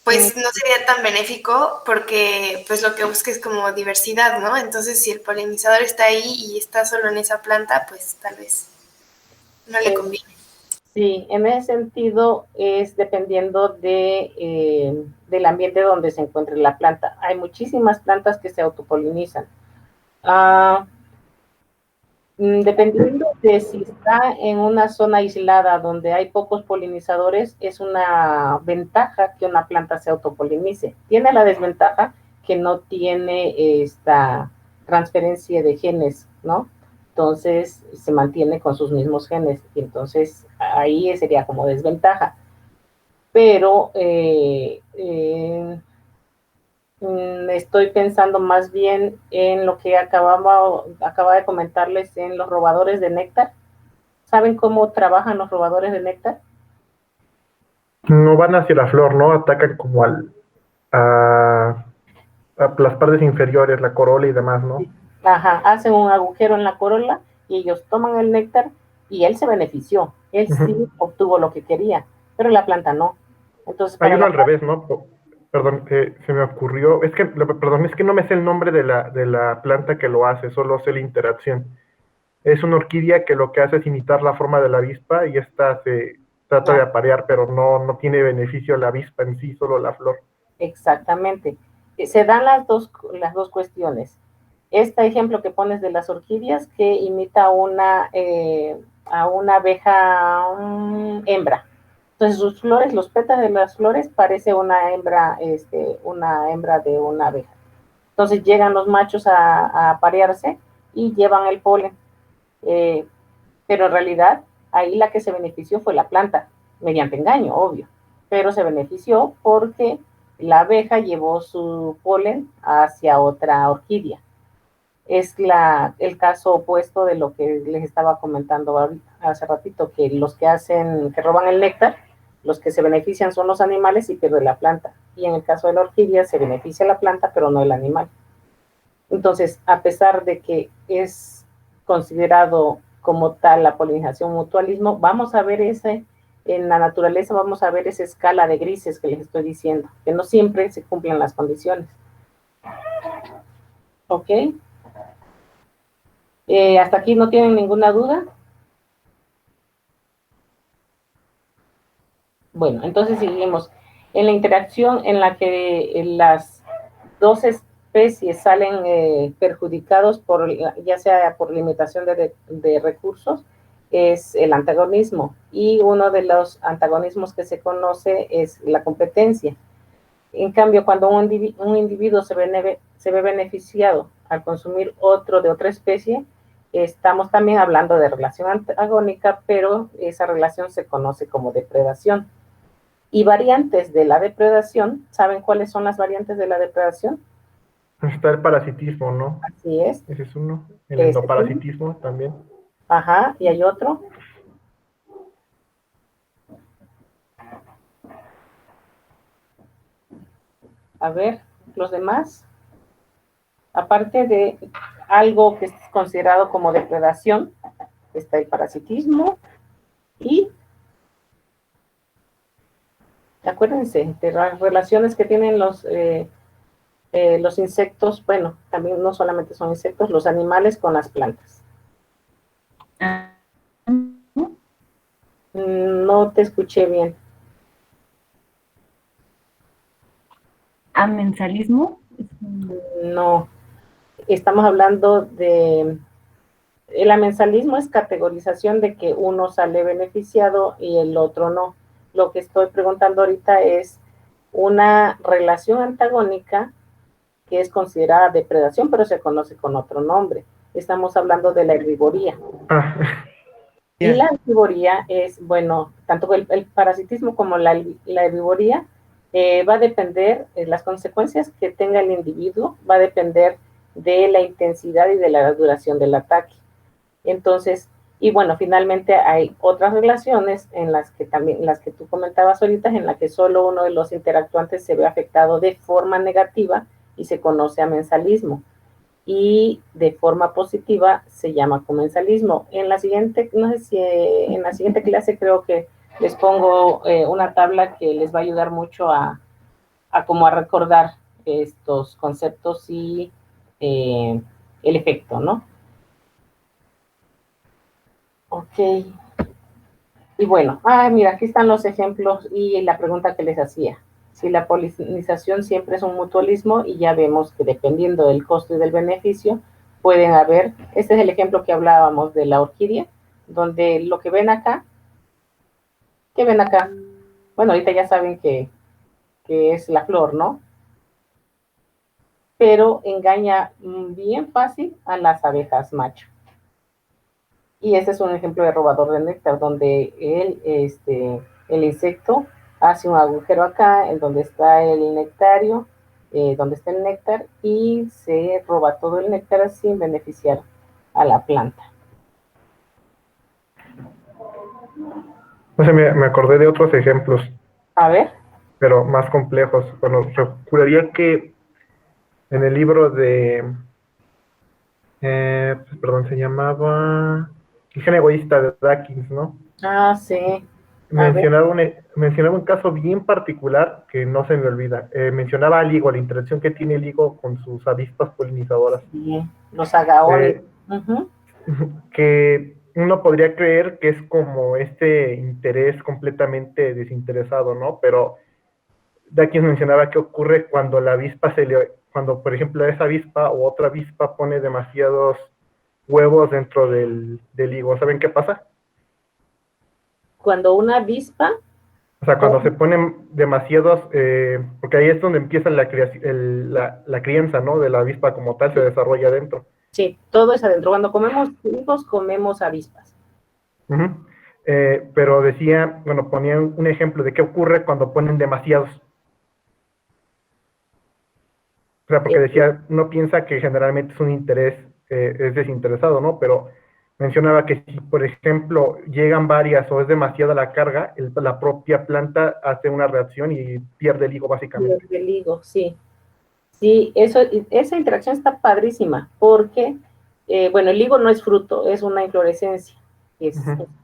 pues no sería tan benéfico porque pues lo que busca es como diversidad, ¿no? Entonces, si el polinizador está ahí y está solo en esa planta, pues tal vez no le conviene. Sí, en ese sentido es dependiendo del ambiente donde se encuentre la planta. Hay muchísimas plantas que se autopolinizan. Dependiendo de si está en una zona aislada donde hay pocos polinizadores, es una ventaja que una planta se autopolinice. Tiene la desventaja que no tiene esta transferencia de genes, ¿no? Entonces se mantiene con sus mismos genes, y entonces ahí sería como desventaja. Pero Estoy pensando más bien en lo que acaba de comentarles en los robadores de néctar. ¿Saben cómo trabajan los robadores de néctar? No van hacia la flor, ¿no? Atacan como a las partes inferiores, la corola y demás, ¿no? Ajá, hacen un agujero en la corola y ellos toman el néctar y él se benefició. Él sí obtuvo lo que quería, pero la planta no. Entonces, Hay para uno la al revés, ¿no? Perdón, se me ocurrió, perdón, es que no me sé el nombre de la planta que lo hace, solo sé la interacción. Es una orquídea que lo que hace es imitar la forma de la avispa y esta se trata de aparear, pero no tiene beneficio la avispa en sí, solo la flor. Exactamente. Se dan las dos cuestiones. Este ejemplo que pones de las orquídeas que imita a una abeja hembra. Entonces sus flores, los pétalos de las flores parece una hembra de una abeja. Entonces llegan los machos a aparearse y llevan el polen. Pero en realidad ahí la que se benefició fue la planta, mediante engaño, obvio, pero se benefició porque la abeja llevó su polen hacia otra orquídea. Es el caso opuesto de lo que les estaba comentando hace ratito, que los que roban el néctar, los que se benefician son los animales y pierde la planta. Y en el caso de la orquídea se beneficia la planta, pero no el animal. Entonces, a pesar de que es considerado como tal la polinización mutualismo, vamos a ver en la naturaleza vamos a ver esa escala de grises que les estoy diciendo, que no siempre se cumplen las condiciones. ¿Ok? ¿Hasta aquí no tienen ninguna duda? Bueno, entonces seguimos. En la interacción en la que las dos especies salen perjudicados ya sea por limitación de recursos, es el antagonismo. Y uno de los antagonismos que se conoce es la competencia. En cambio, cuando un individuo se ve beneficiado al consumir otro de otra especie, estamos también hablando de relación antagónica, pero esa relación se conoce como depredación. Y variantes de la depredación, ¿saben cuáles son las variantes de la depredación? Está el parasitismo, ¿no? Así es. Ese es uno. El endoparasitismo también. Ajá, y hay otro. A ver, los demás. Aparte de algo que es considerado como depredación, está el parasitismo y acuérdense de las relaciones que tienen los insectos, bueno, también no solamente son insectos, los animales con las plantas. No te escuché bien. ¿Amensalismo? No, estamos hablando de... El amensalismo es categorización de que uno sale beneficiado y el otro no. Lo que estoy preguntando ahorita es una relación antagónica que es considerada depredación, pero se conoce con otro nombre. Estamos hablando de la herbivoría. Y la herbivoría es, bueno, tanto el parasitismo como la herbivoría va a depender, las consecuencias que tenga el individuo va a depender de la intensidad y de la duración del ataque. Entonces, y bueno, finalmente hay otras relaciones en las que también, las que tú comentabas ahorita, en la que solo uno de los interactuantes se ve afectado de forma negativa y se conoce amensalismo. Y de forma positiva se llama comensalismo. En la siguiente, no sé si en la siguiente clase creo que les pongo una tabla que les va a ayudar mucho a como a recordar estos conceptos y el efecto, ¿no? Ok. Y bueno, mira, aquí están los ejemplos y la pregunta que les hacía. Si la polinización siempre es un mutualismo y ya vemos que dependiendo del costo y del beneficio, pueden haber, este es el ejemplo que hablábamos de la orquídea, donde lo que ven acá, ¿qué ven acá? Bueno, ahorita ya saben que es la flor, ¿no? Pero engaña bien fácil a las abejas macho. Y este es un ejemplo de robador de néctar, donde el insecto hace un agujero acá, en donde está el nectario, donde está el néctar y se roba todo el néctar sin beneficiar a la planta. No sé, me acordé de otros ejemplos, A ver. pero más complejos. Bueno, recordaría que en el libro de, perdón, se llamaba El gen egoísta de Dawkins, ¿no? Ah, sí. A ver. Mencionaba un caso bien particular que no se me olvida. Mencionaba al higo, la interacción que tiene el higo con sus avispas polinizadoras. Sí, los agaones. Uh-huh. Que uno podría creer que es como este interés completamente desinteresado, ¿no? Pero Dawkins mencionaba que ocurre cuando la avispa cuando por ejemplo esa avispa o otra avispa pone demasiados huevos dentro del higo. ¿Saben qué pasa? Cuando una avispa... O sea, cuando se ponen demasiados, porque ahí es donde empieza la crianza, ¿no? De la avispa como tal, se desarrolla adentro. Sí, todo es adentro. Cuando comemos higos, comemos avispas. Uh-huh. Pero decía, bueno, ponía un ejemplo de qué ocurre cuando ponen demasiados. O sea, porque decía, uno piensa que generalmente es un interés, es desinteresado, ¿no? Pero mencionaba que si, por ejemplo, llegan varias o es demasiada la carga, la propia planta hace una reacción y pierde el higo, básicamente. Pierde el higo, sí. Sí, esa interacción está padrísima, porque, bueno, el higo no es fruto, es una inflorescencia,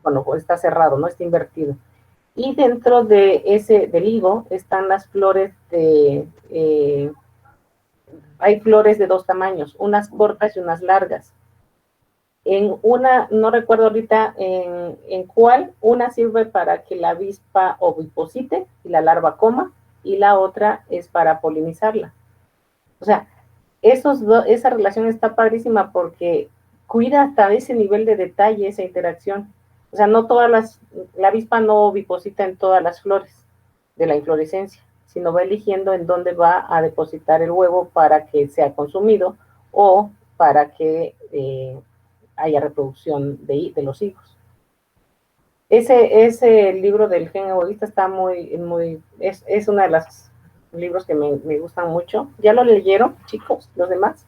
bueno, está cerrado, no está invertido. Y dentro del higo están las flores hay flores de dos tamaños, unas cortas y unas largas. En una, no recuerdo ahorita en cuál, una sirve para que la avispa oviposite y la larva coma, y la otra es para polinizarla. O sea, esa relación está padrísima porque cuida hasta ese nivel de detalle, esa interacción. O sea, la avispa no oviposita en todas las flores de la inflorescencia, sino va eligiendo en dónde va a depositar el huevo para que sea consumido o para que haya reproducción de los higos. Ese libro del gen egoísta está es una de las libros que me gustan mucho. ¿Ya lo leyeron, chicos, los demás?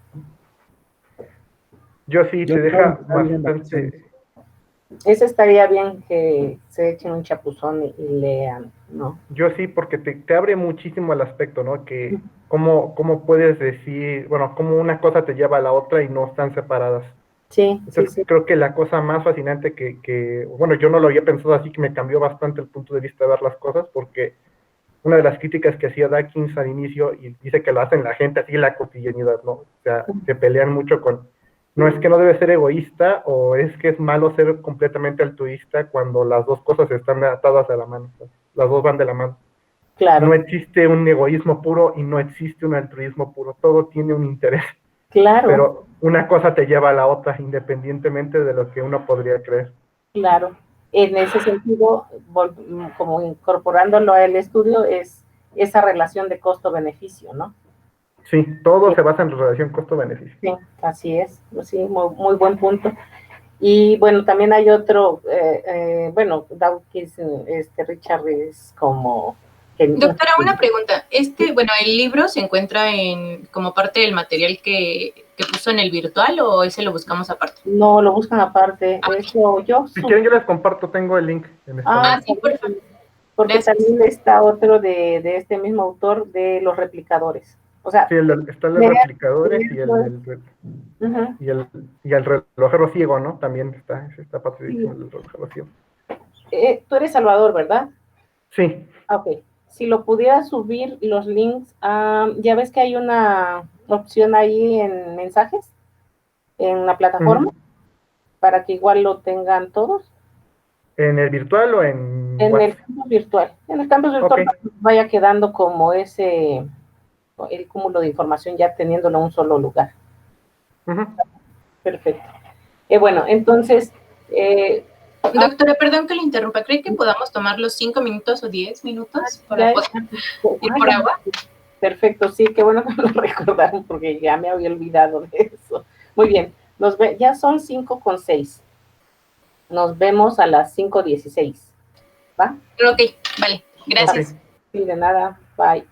Yo sí, te deja bastante... Ese estaría bien que se echen un chapuzón y lean, ¿no? Yo sí, porque te abre muchísimo el aspecto, ¿no? Que cómo puedes decir, bueno, cómo una cosa te lleva a la otra y no están separadas. Sí, entonces, sí. Creo que la cosa más fascinante bueno, yo no lo había pensado así, que me cambió bastante el punto de vista de ver las cosas, porque una de las críticas que hacía Dawkins al inicio, y dice que lo hacen la gente así en la cotidianidad, ¿no? O sea, se pelean mucho con, no es que no debe ser egoísta, o es que es malo ser completamente altruista cuando las dos cosas están atadas a la mano, ¿no? Las dos van de la mano. Claro. No existe un egoísmo puro y no existe un altruismo puro, todo tiene un interés. Claro. Pero una cosa te lleva a la otra, independientemente de lo que uno podría creer. Claro. En ese sentido, como incorporándolo al estudio, es esa relación de costo-beneficio, ¿no? Sí, todo se basa en relación costo-beneficio. Sí, así es. Sí, muy buen punto. Y bueno, también hay otro, bueno, Dawkins, Richard es como... Doctora, una pregunta. Bueno, ¿el libro se encuentra como parte del material que puso en el virtual o ese lo buscamos aparte? No, lo buscan aparte. Eso yo... Si quieren yo les comparto, tengo el link. Sí, por favor. Porque gracias. También está otro de este mismo autor de los replicadores. O sea, sí, están los replicadores y el relojero ciego, ¿no? También está parte del relojero ciego. Tú eres Salvador, ¿verdad? Sí. Ok. Si lo pudieras subir los links, ya ves que hay una opción ahí en mensajes, en la plataforma, para que igual lo tengan todos. ¿En el virtual o en WhatsApp? El campus virtual. En el campus virtual vaya quedando como el cúmulo de información ya teniéndolo en un solo lugar. Perfecto. Bueno, entonces... Doctora, perdón que le interrumpa. ¿Cree que podamos tomar los 5 minutos o 10 minutos para ir por agua? Perfecto, sí, qué bueno que me lo recordaron porque ya me había olvidado de eso. Muy bien, ya son 5:06. Nos vemos a las 5:16. ¿Va? Ok, vale. Gracias. Sí, de nada. Bye.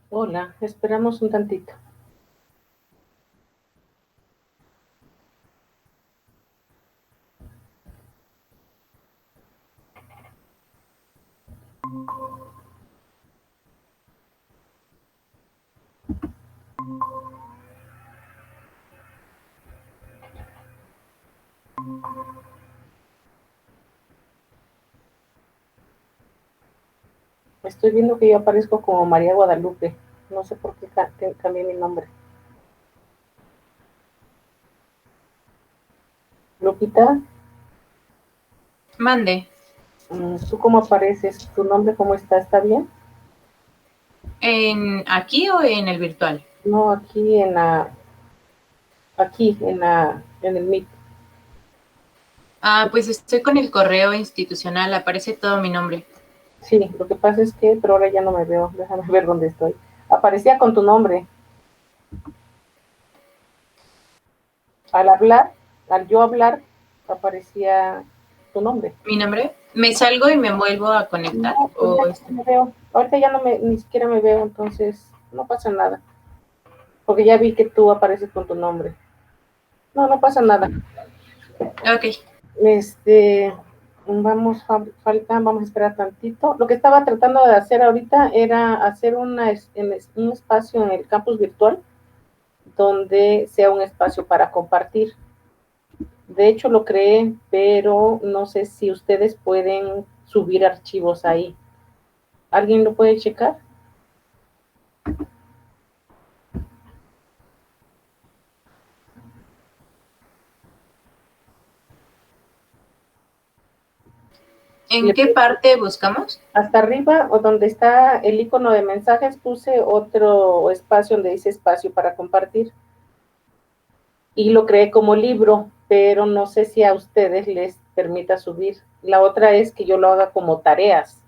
Hola, esperamos un tantito. Estoy viendo que yo aparezco como María Guadalupe. No sé por qué cambié mi nombre. Lupita, Mande. ¿tú cómo apareces? ¿Tu nombre cómo está? ¿Está bien? ¿Aquí o en el virtual? No, en el Meet. Ah, pues estoy con el correo institucional, aparece todo mi nombre. Sí, lo que pasa es que, pero ahora ya no me veo. Déjame ver dónde estoy. Aparecía con tu nombre. Al yo hablar, aparecía tu nombre. ¿Mi nombre? ¿Me salgo y me vuelvo a conectar? No, pues ¿O ya no me veo. Ahorita ya ni siquiera me veo, entonces no pasa nada. Porque ya vi que tú apareces con tu nombre. No, no pasa nada. Ok. Vamos a esperar tantito. Lo que estaba tratando de hacer ahorita era hacer un espacio en el campus virtual donde sea un espacio para compartir. De hecho, lo creé, pero no sé si ustedes pueden subir archivos ahí. ¿Alguien lo puede checar? ¿En qué parte buscamos? Hasta arriba, o donde está el icono de mensajes, puse otro espacio donde dice espacio para compartir. Y lo creé como libro, pero no sé si a ustedes les permita subir. La otra es que yo lo haga como tareas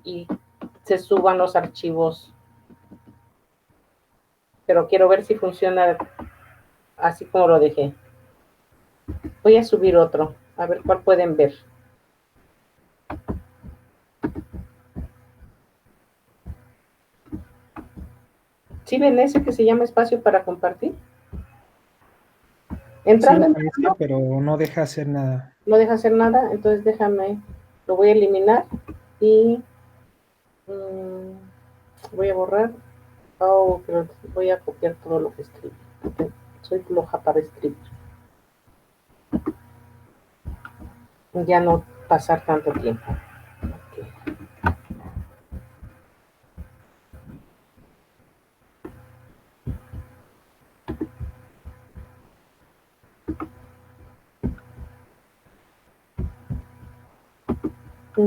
y se suban los archivos. Pero quiero ver si funciona así como lo dejé. Voy a subir otro, a ver cuál pueden ver. ¿Sí ven ese que se llama espacio para compartir? Entrando Sí, en aparece, pero no deja hacer nada. no deja hacer nada, entonces lo voy a eliminar y voy a borrar. Oh, pero voy a copiar todo lo que escribí. Soy floja para escribir. Ya no pasar tanto tiempo. Okay.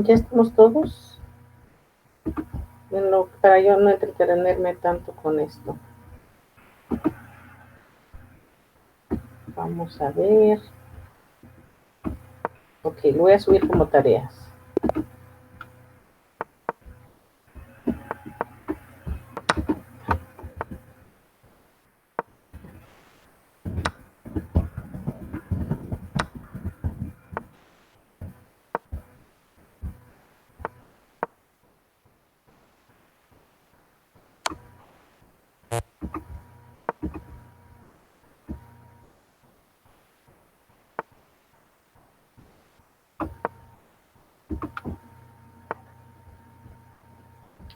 Ya estamos todos. Para yo no entretenerme tanto con esto. Vamos a ver. Ok, lo voy a subir como tareas.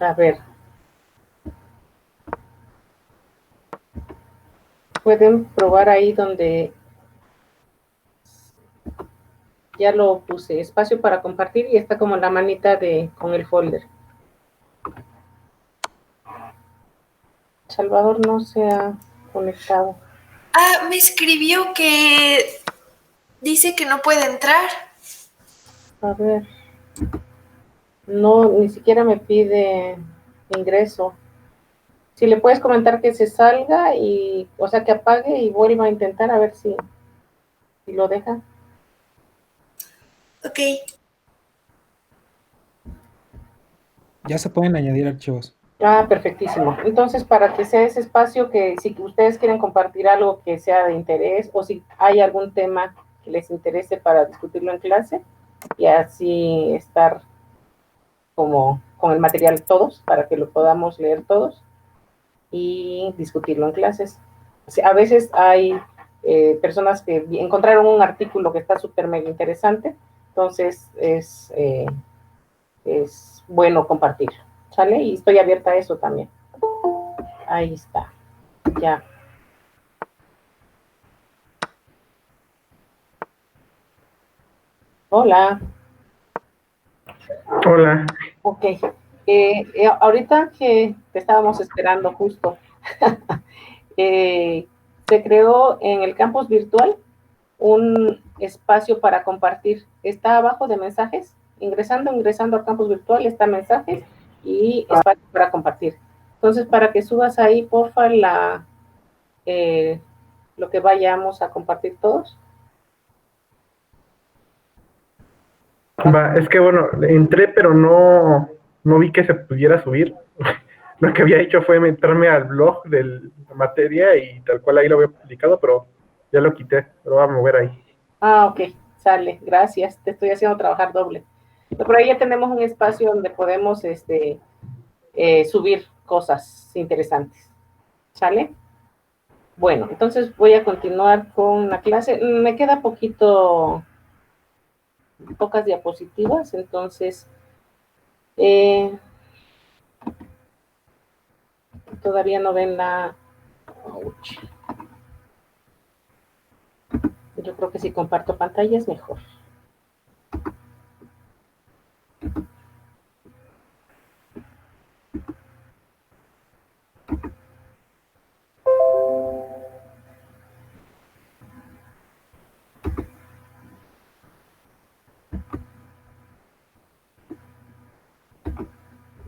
A ver. Pueden probar ahí donde ya lo puse, espacio para compartir, y está como la manita con el folder. Salvador no se ha conectado. Ah, me escribió que dice que no puede entrar. A ver. No, ni siquiera me pide ingreso. Si le puedes comentar que se salga o sea, que apague y vuelva a intentar a ver si lo deja. Ok. Ya se pueden añadir archivos. Ah, perfectísimo. Entonces, para que sea ese espacio que si ustedes quieren compartir algo que sea de interés o si hay algún tema que les interese para discutirlo en clase y así estar como con el material todos, para que lo podamos leer todos y discutirlo en clases. O sea, a veces hay personas que encontraron un artículo que está súper mega interesante, entonces es bueno compartir, ¿sale? Y estoy abierta a eso también. Ahí está, ya. Hola. Hola. Ok. Ahorita que te estábamos esperando justo, se creó en el campus virtual un espacio para compartir. Está abajo de mensajes. Ingresando al campus virtual está mensajes y espacio para compartir. Entonces, para que subas ahí, porfa, lo que vayamos a compartir todos. Va, es que bueno, entré, pero no vi que se pudiera subir. Lo que había hecho fue meterme al blog de la materia y tal cual ahí lo había publicado, pero ya lo quité, lo voy a mover ahí. Ah, ok, sale, gracias, te estoy haciendo trabajar doble. Por ahí ya tenemos un espacio donde podemos subir cosas interesantes, ¿sale? Bueno, entonces voy a continuar con la clase. Me queda pocas diapositivas, entonces todavía no ven la... Ouch. Yo creo que si comparto pantalla es mejor.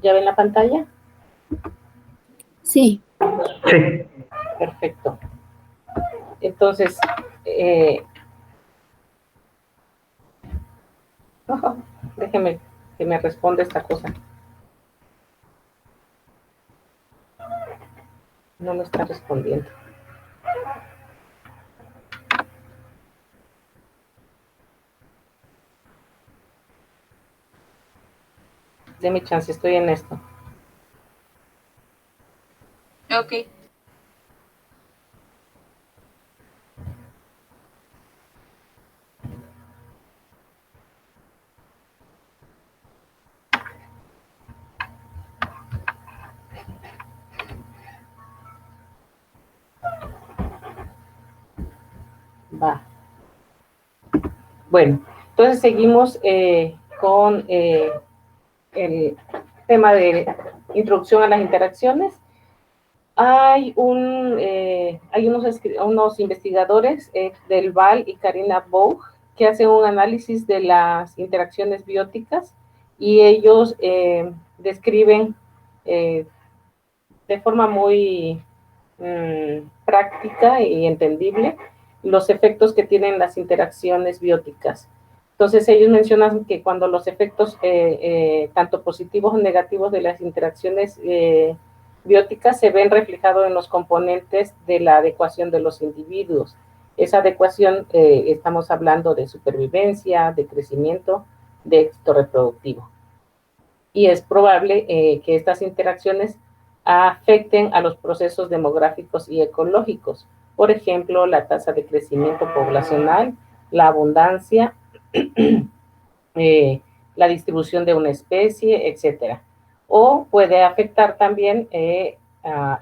¿Ya ven la pantalla? Sí. Sí. Perfecto. Entonces, déjeme que me responda esta cosa. No me está respondiendo. Deme chance, estoy en esto. Ok. Va. Bueno, entonces seguimos con el tema de introducción a las interacciones. Hay unos investigadores del Val y Karina Boug que hacen un análisis de las interacciones bióticas y ellos describen de forma muy práctica y entendible los efectos que tienen las interacciones bióticas. Entonces ellos mencionan que cuando los efectos tanto positivos o negativos de las interacciones bióticas se ven reflejados en los componentes de la adecuación de los individuos. Esa adecuación estamos hablando de supervivencia, de crecimiento, de éxito reproductivo. Y es probable que estas interacciones afecten a los procesos demográficos y ecológicos. Por ejemplo, la tasa de crecimiento poblacional, la abundancia, la distribución de una especie, etcétera. O puede afectar también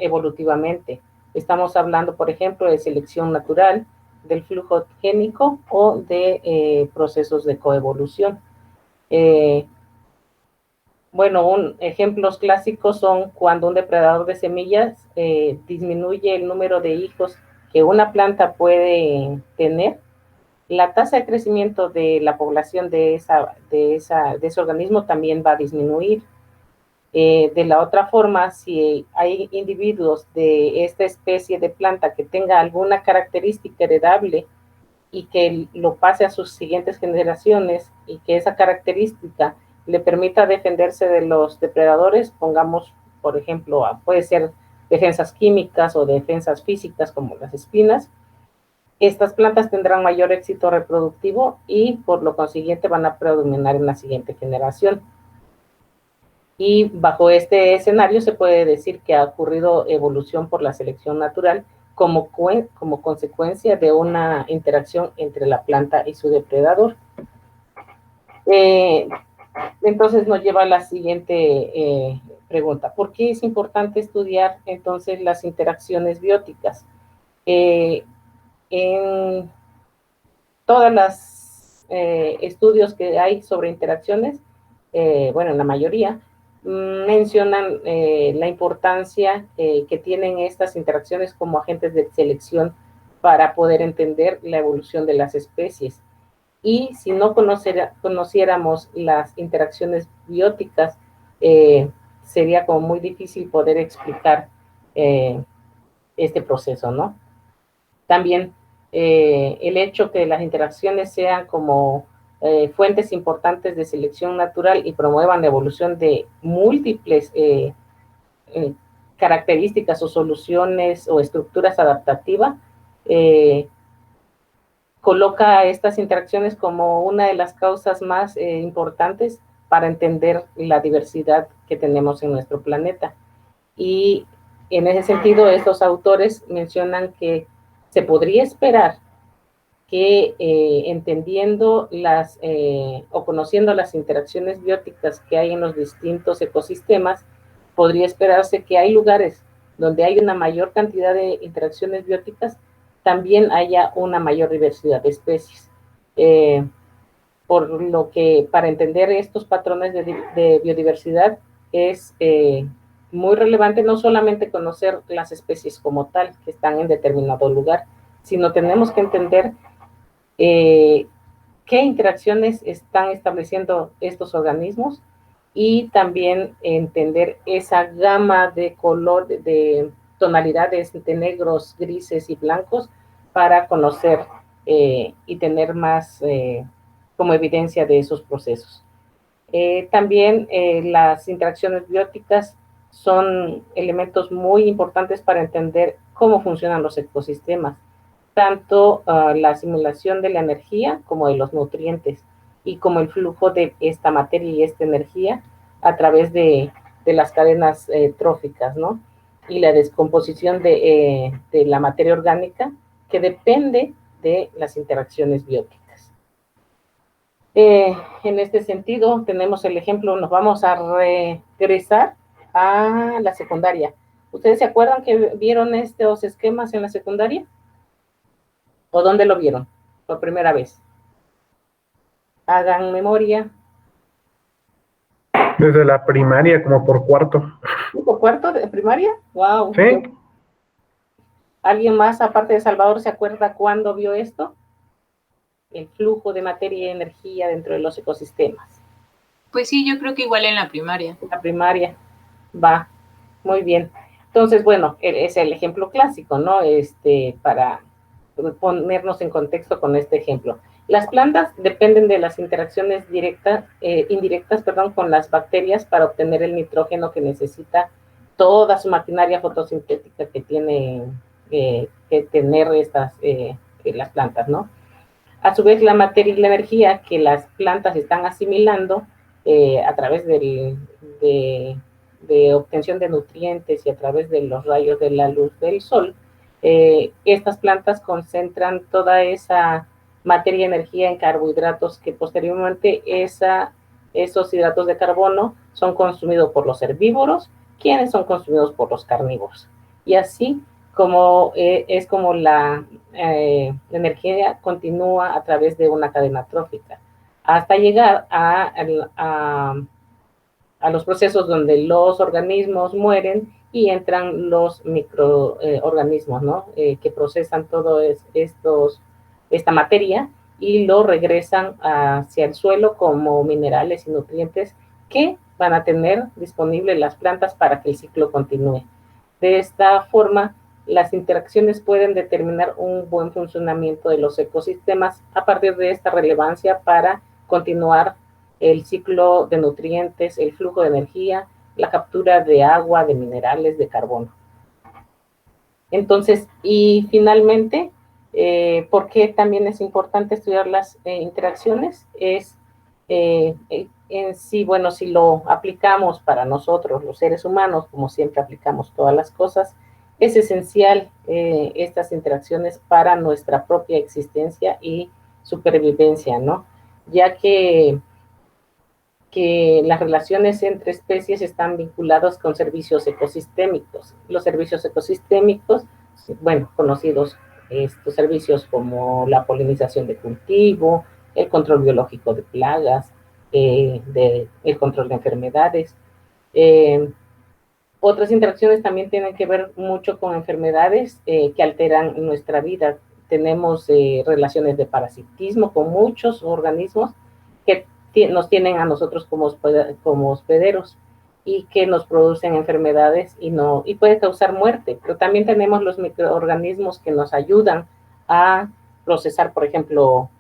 evolutivamente. Estamos hablando, por ejemplo, de selección natural, del flujo génico o de procesos de coevolución. Bueno, ejemplos clásicos son cuando un depredador de semillas disminuye el número de hijos que una planta puede tener, la tasa de crecimiento de la población de ese organismo también va a disminuir. De la otra forma, si hay individuos de esta especie de planta que tenga alguna característica heredable y que lo pase a sus siguientes generaciones y que esa característica le permita defenderse de los depredadores, pongamos, por ejemplo, puede ser defensas químicas o defensas físicas como las espinas, estas plantas tendrán mayor éxito reproductivo y por lo consiguiente van a predominar en la siguiente generación. Y bajo este escenario se puede decir que ha ocurrido evolución por la selección natural como consecuencia de una interacción entre la planta y su depredador. Entonces nos lleva a la siguiente pregunta. ¿Por qué es importante estudiar entonces las interacciones bióticas? En todas las estudios que hay sobre interacciones, bueno, en la mayoría, mencionan la importancia que tienen estas interacciones como agentes de selección para poder entender la evolución de las especies. Y si no conociéramos las interacciones bióticas, sería como muy difícil poder explicar este proceso, ¿no? También el hecho que las interacciones sean como fuentes importantes de selección natural y promuevan la evolución de múltiples características o soluciones o estructuras adaptativas, coloca estas interacciones como una de las causas más importantes para entender la diversidad que tenemos en nuestro planeta. Y en ese sentido, estos autores mencionan que se podría esperar que entendiendo o conociendo las interacciones bióticas que hay en los distintos ecosistemas, podría esperarse que hay lugares donde hay una mayor cantidad de interacciones bióticas, también haya una mayor diversidad de especies. Por lo que para entender estos patrones de biodiversidad es muy relevante no solamente conocer las especies como tal que están en determinado lugar, sino tenemos que entender qué interacciones están estableciendo estos organismos y también entender esa gama de color, de tonalidades de negros, grises y blancos para conocer y tener más como evidencia de esos procesos. También las interacciones bióticas son elementos muy importantes para entender cómo funcionan los ecosistemas, tanto la asimilación de la energía como de los nutrientes y como el flujo de esta materia y esta energía a través de las cadenas tróficas, ¿no? Y la descomposición de la materia orgánica que depende de las interacciones bióticas. En este sentido, tenemos el ejemplo, nos vamos a regresar a la secundaria. ¿Ustedes se acuerdan que vieron estos esquemas en la secundaria? ¿O dónde lo vieron por primera vez? Hagan memoria. Desde la primaria, como por cuarto. ¿Por cuarto de primaria? ¡Wow! Sí. ¿Alguien más, aparte de Salvador, se acuerda cuándo vio esto? El flujo de materia y energía dentro de los ecosistemas. Pues sí, yo creo que igual en la primaria. La primaria, va, muy bien. Entonces, bueno, es el ejemplo clásico, ¿no? Para ponernos en contexto con este ejemplo. Las plantas dependen de las interacciones indirectas, con las bacterias para obtener el nitrógeno que necesita toda su maquinaria fotosintética que tiene que tener las plantas, ¿no? A su vez, la materia y la energía que las plantas están asimilando a través de obtención de nutrientes y a través de los rayos de la luz del sol, estas plantas concentran toda esa materia y energía en carbohidratos que posteriormente esos hidratos de carbono son consumidos por los herbívoros, quienes son consumidos por los carnívoros. Y así como es como la energía continúa a través de una cadena trófica, hasta llegar a los procesos donde los organismos mueren y entran los microorganismos, ¿no? Que procesan todo esta materia y lo regresan hacia el suelo como minerales y nutrientes que van a tener disponibles las plantas para que el ciclo continúe. De esta forma, las interacciones pueden determinar un buen funcionamiento de los ecosistemas a partir de esta relevancia para continuar el ciclo de nutrientes, el flujo de energía, la captura de agua, de minerales, de carbono. Entonces, y finalmente, ¿por qué también es importante estudiar las interacciones? Es En sí, bueno, si lo aplicamos para nosotros, los seres humanos, como siempre aplicamos todas las cosas, es esencial estas interacciones para nuestra propia existencia y supervivencia, ¿no? Ya que las relaciones entre especies están vinculadas con servicios ecosistémicos. Los servicios ecosistémicos, bueno, conocidos estos servicios como la polinización de cultivo, el control biológico de plagas, el control de enfermedades. Otras interacciones también tienen que ver mucho con enfermedades que alteran nuestra vida. Tenemos relaciones de parasitismo con muchos organismos que nos tienen a nosotros como hospederos y que nos producen enfermedades y puede causar muerte. Pero también tenemos los microorganismos que nos ayudan a procesar, por ejemplo,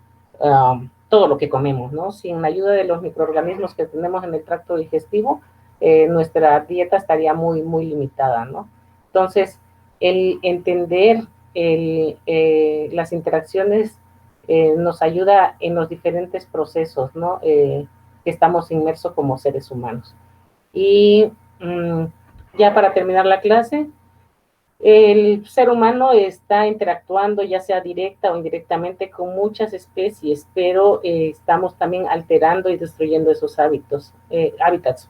todo lo que comemos, ¿no? Sin la ayuda de los microorganismos que tenemos en el tracto digestivo, nuestra dieta estaría muy, muy limitada, ¿no? Entonces, el entender las interacciones nos ayuda en los diferentes procesos, ¿no? Que estamos inmersos como seres humanos. Y ya para terminar la clase, el ser humano está interactuando ya sea directa o indirectamente con muchas especies, pero estamos también alterando y destruyendo esos hábitats,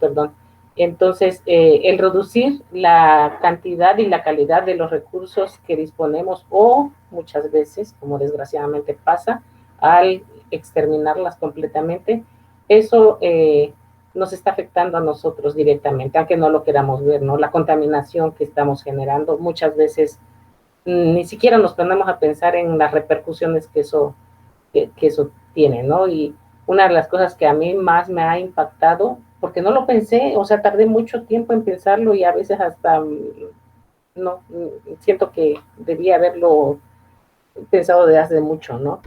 perdón. Entonces, el reducir la cantidad y la calidad de los recursos que disponemos o muchas veces, como desgraciadamente pasa, al exterminarlas completamente, eso nos está afectando a nosotros directamente, aunque no lo queramos ver, ¿no? La contaminación que estamos generando, muchas veces ni siquiera nos ponemos a pensar en las repercusiones que eso tiene, ¿no? Y una de las cosas que a mí más me ha impactado, porque no lo pensé, o sea, tardé mucho tiempo en pensarlo y a veces hasta, no, siento que debía haberlo pensado de hace mucho, ¿no?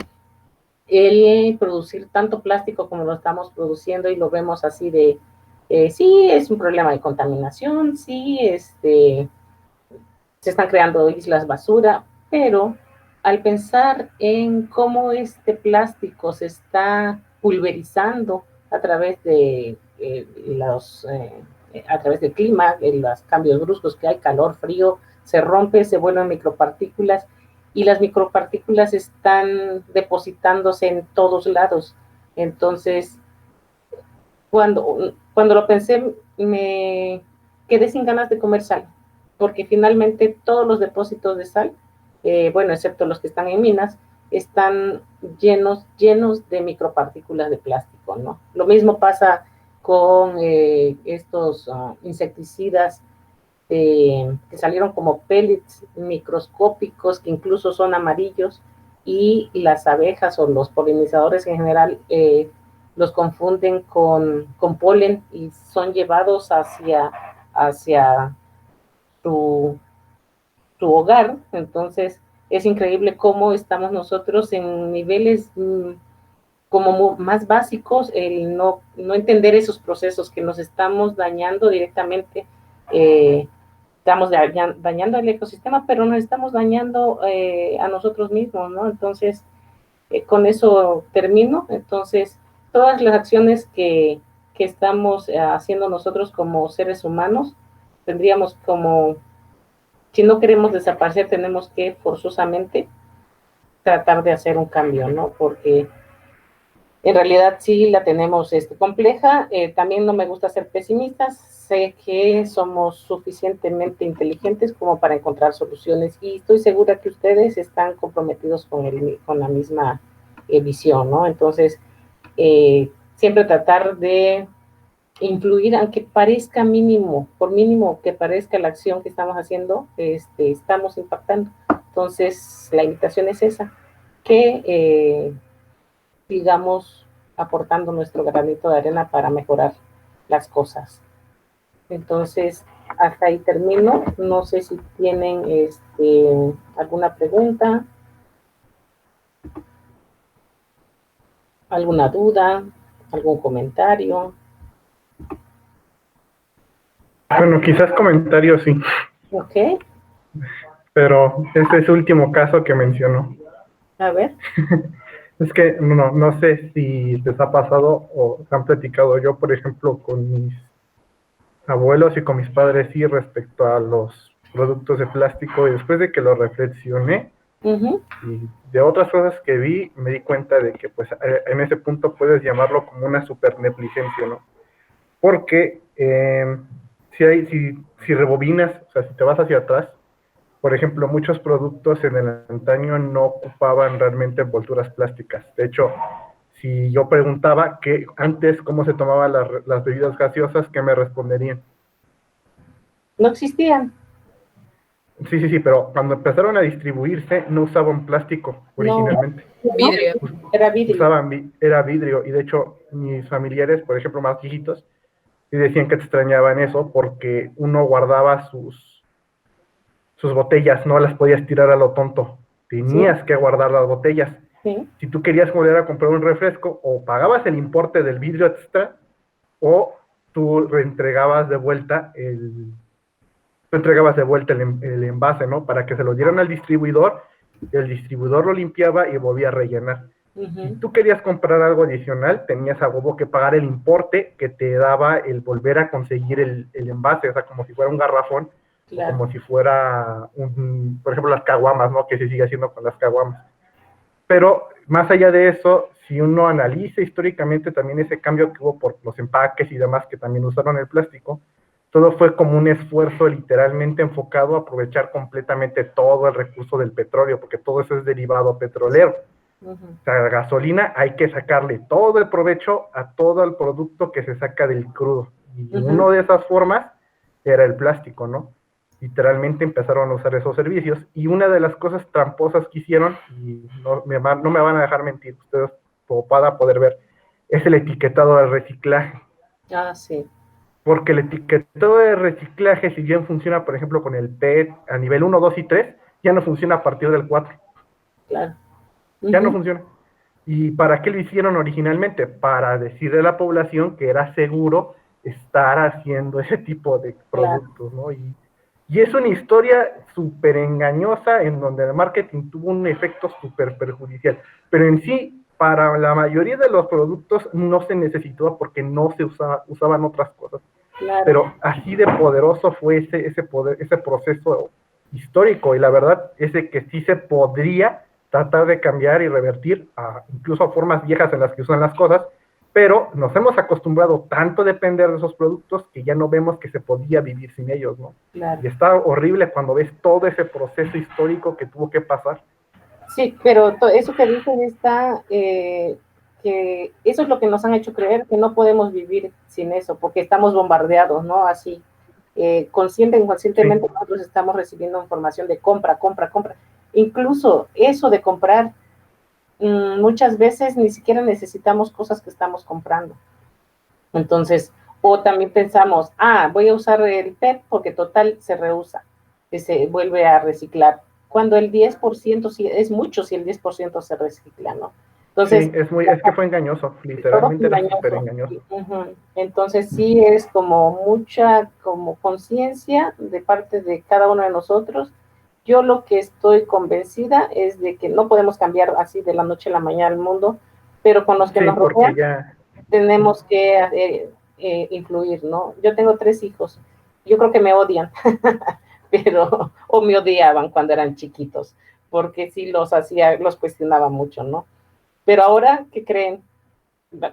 El producir tanto plástico como lo estamos produciendo y lo vemos así de, sí, es un problema de contaminación, sí, se están creando islas basura, pero al pensar en cómo este plástico se está pulverizando a través de a través del clima, los cambios bruscos que hay, calor, frío, se rompe, se vuelven micropartículas y las micropartículas están depositándose en todos lados. Entonces, cuando lo pensé, me quedé sin ganas de comer sal, porque finalmente todos los depósitos de sal, bueno, excepto los que están en minas, están llenos de micropartículas de plástico, ¿no? Lo mismo pasa con estos insecticidas que salieron como pellets microscópicos que incluso son amarillos y las abejas o los polinizadores en general los confunden con polen y son llevados hacia tu hogar. Entonces es increíble cómo estamos nosotros en niveles como más básicos, el no entender esos procesos que nos estamos dañando directamente, estamos dañando el ecosistema, pero nos estamos dañando a nosotros mismos, ¿no? Entonces, con eso termino. Entonces, todas las acciones que estamos haciendo nosotros como seres humanos, tendríamos como, si no queremos desaparecer, tenemos que forzosamente tratar de hacer un cambio, ¿no? Porque en realidad sí la tenemos compleja. También no me gusta ser pesimista. Sé que somos suficientemente inteligentes como para encontrar soluciones y estoy segura que ustedes están comprometidos con la misma visión, ¿no? Entonces, siempre tratar de influir, aunque parezca mínimo, por mínimo que parezca la acción que estamos haciendo, estamos impactando. Entonces, la invitación es esa, que sigamos aportando nuestro granito de arena para mejorar las cosas. Entonces, hasta ahí termino. No sé si tienen alguna pregunta, alguna duda, algún comentario. Bueno, quizás comentarios sí. Ok. Pero este es el último caso que mencionó. A ver. Es que no sé si les ha pasado o se han platicado yo, por ejemplo, con mis abuelos y con mis padres, sí, respecto a los productos de plástico, y después de que lo reflexioné Ujú. y de otras cosas que vi, me di cuenta de que pues en ese punto puedes llamarlo como una super negligencia, ¿no? Porque si rebobinas, o sea, si te vas hacia atrás, por ejemplo, muchos productos en el antaño no ocupaban realmente envolturas plásticas. De hecho, si yo preguntaba que antes cómo se tomaban las bebidas gaseosas, ¿qué me responderían? No existían, Sí, pero cuando empezaron a distribuirse no usaban plástico no, originalmente. no, Vidrio. era vidrio. Era vidrio, y de hecho mis familiares, por ejemplo, más viejitos, sí decían que extrañaban eso porque uno guardaba sus botellas, no las podías tirar a lo tonto, Sí, tenías que guardar las botellas. sí, Si tú querías volver a comprar un refresco, o pagabas el importe del vidrio extra, o tú reentregabas de vuelta el envase, ¿no? Para que se lo dieran al distribuidor, el distribuidor lo limpiaba y volvía a rellenar. Si ujú, tú querías comprar algo adicional, tenías a huevo que pagar el importe que te daba el volver a conseguir el envase, o sea, como si fuera un garrafón, o claro. como si fuera, por ejemplo, las caguamas, ¿no? Que se sigue haciendo con las caguamas. Pero más allá de eso, si uno analiza históricamente también ese cambio que hubo por los empaques y demás que también usaron el plástico, todo fue como un esfuerzo literalmente enfocado a aprovechar completamente todo el recurso del petróleo, porque todo eso es derivado petrolero. Ujú, O sea, la gasolina hay que sacarle todo el provecho a todo el producto que se saca del crudo. Y ujú, una de esas formas era el plástico, ¿no? Literalmente empezaron a usar esos servicios. Y una de las cosas tramposas que hicieron, y no me van a dejar mentir, ustedes van a poder ver, es el etiquetado de reciclaje. ah, sí, Porque el etiquetado de reciclaje, si bien funciona, por ejemplo, con el PET a nivel 1, 2 y 3, ya no funciona a partir del 4. claro. Ya no Ujú, funciona. ¿Y para qué lo hicieron originalmente? Para decirle a la población que era seguro estar haciendo ese tipo de claro, productos, ¿no? Y es una historia súper engañosa en donde el marketing tuvo un efecto súper perjudicial. Pero en sí, para la mayoría de los productos no se necesitó porque no se usaban otras cosas. claro. Pero así de poderoso fue ese proceso histórico, y la verdad es de que sí se podría tratar de cambiar y revertir incluso a formas viejas en las que usan las cosas, pero nos hemos acostumbrado tanto a depender de esos productos que ya no vemos que se podía vivir sin ellos, ¿no? Claro. Y está horrible cuando ves todo ese proceso histórico que tuvo que pasar. Sí, pero eso que dices está, que eso es lo que nos han hecho creer que no podemos vivir sin eso, porque estamos bombardeados, ¿no? Así, consciente e Sí, inconscientemente nosotros estamos recibiendo información de compra, compra, compra. Incluso eso de comprar, muchas veces ni siquiera necesitamos cosas que estamos comprando. Entonces, o también pensamos, voy a usar el PET porque total se reusa, que se vuelve a reciclar. Cuando el 10% sí, es mucho si el 10% se recicla, ¿no? Entonces, sí, es que fue engañoso, todo literalmente era súper engañoso. engañoso. Uh-huh. Entonces, sí es como mucha como conciencia de parte de cada uno de nosotros. Yo lo que estoy convencida es de que no podemos cambiar así de la noche a la mañana el mundo, pero con los que Sí, nos porque rodean ya, tenemos que influir, ¿no? Yo tengo 3 hijos, yo creo que me odian, pero, o me odiaban cuando eran chiquitos, porque sí los hacía, los cuestionaba mucho, ¿no? Pero ahora, ¿qué creen?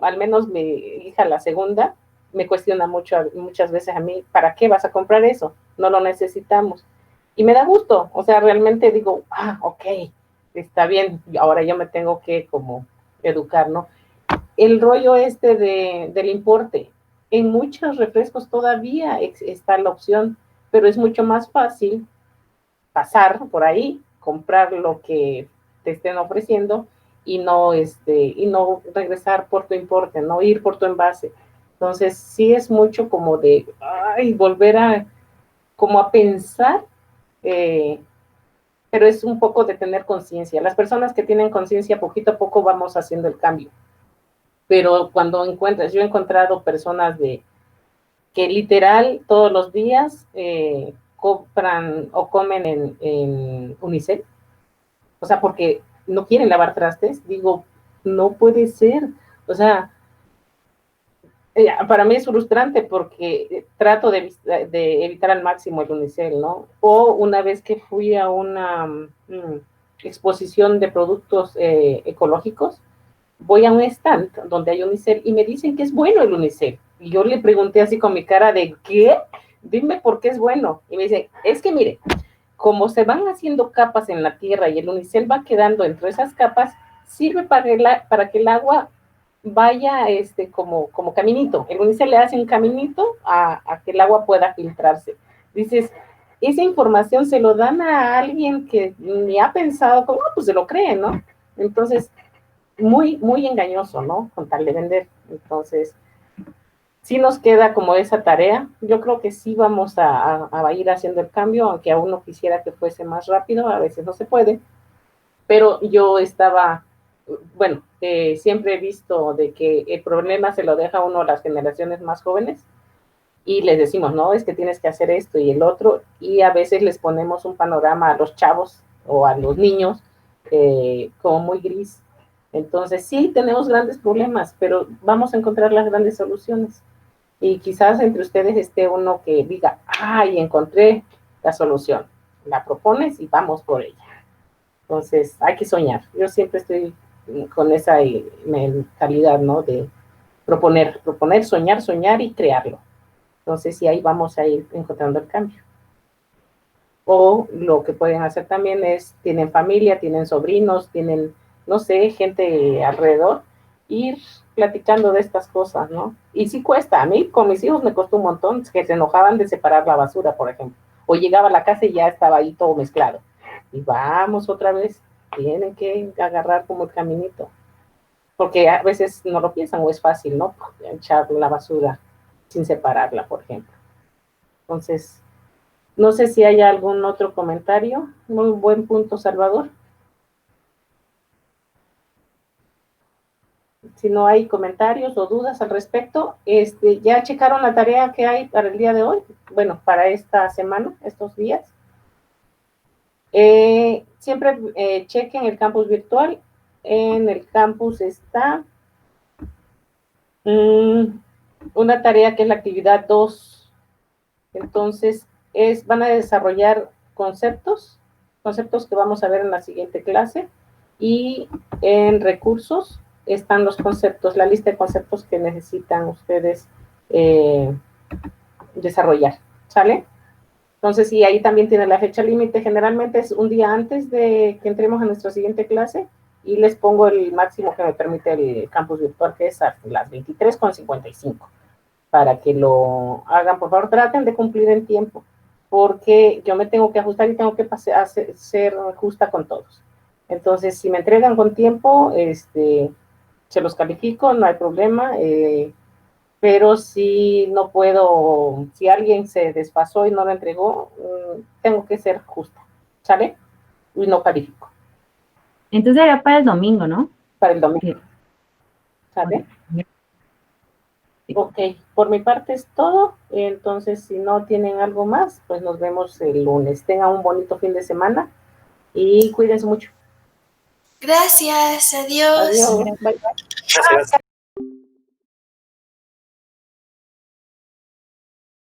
Al menos mi hija, la segunda, me cuestiona muchas veces a mí, ¿para qué vas a comprar eso? No lo necesitamos. Y me da gusto, o sea, realmente digo, ok, está bien, ahora yo me tengo que como educar, ¿no? El rollo del importe. En muchos refrescos todavía está la opción, pero es mucho más fácil pasar por ahí, comprar lo que te estén ofreciendo y no regresar por tu importe, no ir por tu envase. Entonces, sí es mucho como de, volver como a pensar, eh, pero es un poco de tener conciencia. Las personas que tienen conciencia, poquito a poco vamos haciendo el cambio. Pero cuando yo he encontrado personas que literal todos los días compran o comen en Unicel, o sea, porque no quieren lavar trastes, digo, no puede ser. O sea, para mí es frustrante porque trato de evitar al máximo el unicel, ¿no? O una vez que fui a una exposición de productos ecológicos, voy a un stand donde hay unicel y me dicen que es bueno el unicel. Y yo le pregunté así con mi cara de, ¿qué? Dime por qué es bueno. Y me dice, es que mire, como se van haciendo capas en la tierra y el unicel va quedando entre esas capas, sirve para que el agua vaya como caminito. El unicel le hace un caminito a que el agua pueda filtrarse. Dices, esa información se lo dan a alguien que ni ha pensado, como, pues se lo cree, ¿no? Entonces, muy engañoso, ¿no? Con tal de vender. Entonces, sí nos queda como esa tarea. Yo creo que sí vamos a ir haciendo el cambio, aunque a uno quisiera que fuese más rápido, a veces no se puede. Pero yo estaba, bueno, siempre he visto de que el problema se lo deja uno a las generaciones más jóvenes y les decimos, no, es que tienes que hacer esto y el otro, y a veces les ponemos un panorama a los chavos o a los niños como muy gris. Entonces, sí, tenemos grandes problemas, pero vamos a encontrar las grandes soluciones. Y quizás entre ustedes esté uno que diga, ay, encontré la solución. La propones y vamos por ella. Entonces, hay que soñar. Yo siempre estoy con esa mentalidad, ¿no? De proponer, soñar y crearlo. Entonces, sí, ahí vamos a ir encontrando el cambio. O lo que pueden hacer también es, tienen familia, tienen sobrinos, tienen, no sé, gente alrededor, ir platicando de estas cosas, ¿no? Y sí cuesta, a mí con mis hijos me costó un montón, que se enojaban de separar la basura, por ejemplo, o llegaba a la casa y ya estaba ahí todo mezclado, y vamos otra vez, tienen que agarrar como el caminito, porque a veces no lo piensan, o es fácil, ¿no? Echar la basura sin separarla, por ejemplo. Entonces, no sé si hay algún otro comentario. Muy buen punto, Salvador. Si no hay comentarios o dudas al respecto, ¿ya checaron la tarea que hay para el día de hoy? Bueno, para esta semana, estos días. Siempre chequen el campus virtual. En el campus está una tarea que es la actividad 2. Entonces, van a desarrollar conceptos que vamos a ver en la siguiente clase, y en recursos están los conceptos, la lista de conceptos que necesitan ustedes desarrollar, ¿sale? Entonces, y ahí también tiene la fecha límite, generalmente es un día antes de que entremos a nuestra siguiente clase, y les pongo el máximo que me permite el campus virtual, que es a las 23:55. Para que lo hagan, por favor, traten de cumplir en tiempo, porque yo me tengo que ajustar y tengo que ser justa con todos. Entonces, si me entregan con tiempo, se los califico, no hay problema, pero si no puedo, si alguien se desfasó y no lo entregó, tengo que ser justa, ¿sale? Y no califico. Entonces era para el domingo, ¿no? Para el domingo, ¿sale? Ok, por mi parte es todo. Entonces, si no tienen algo más, pues nos vemos el lunes. Tengan un bonito fin de semana y cuídense mucho. Gracias, adiós. Adiós. Bye, bye. Gracias.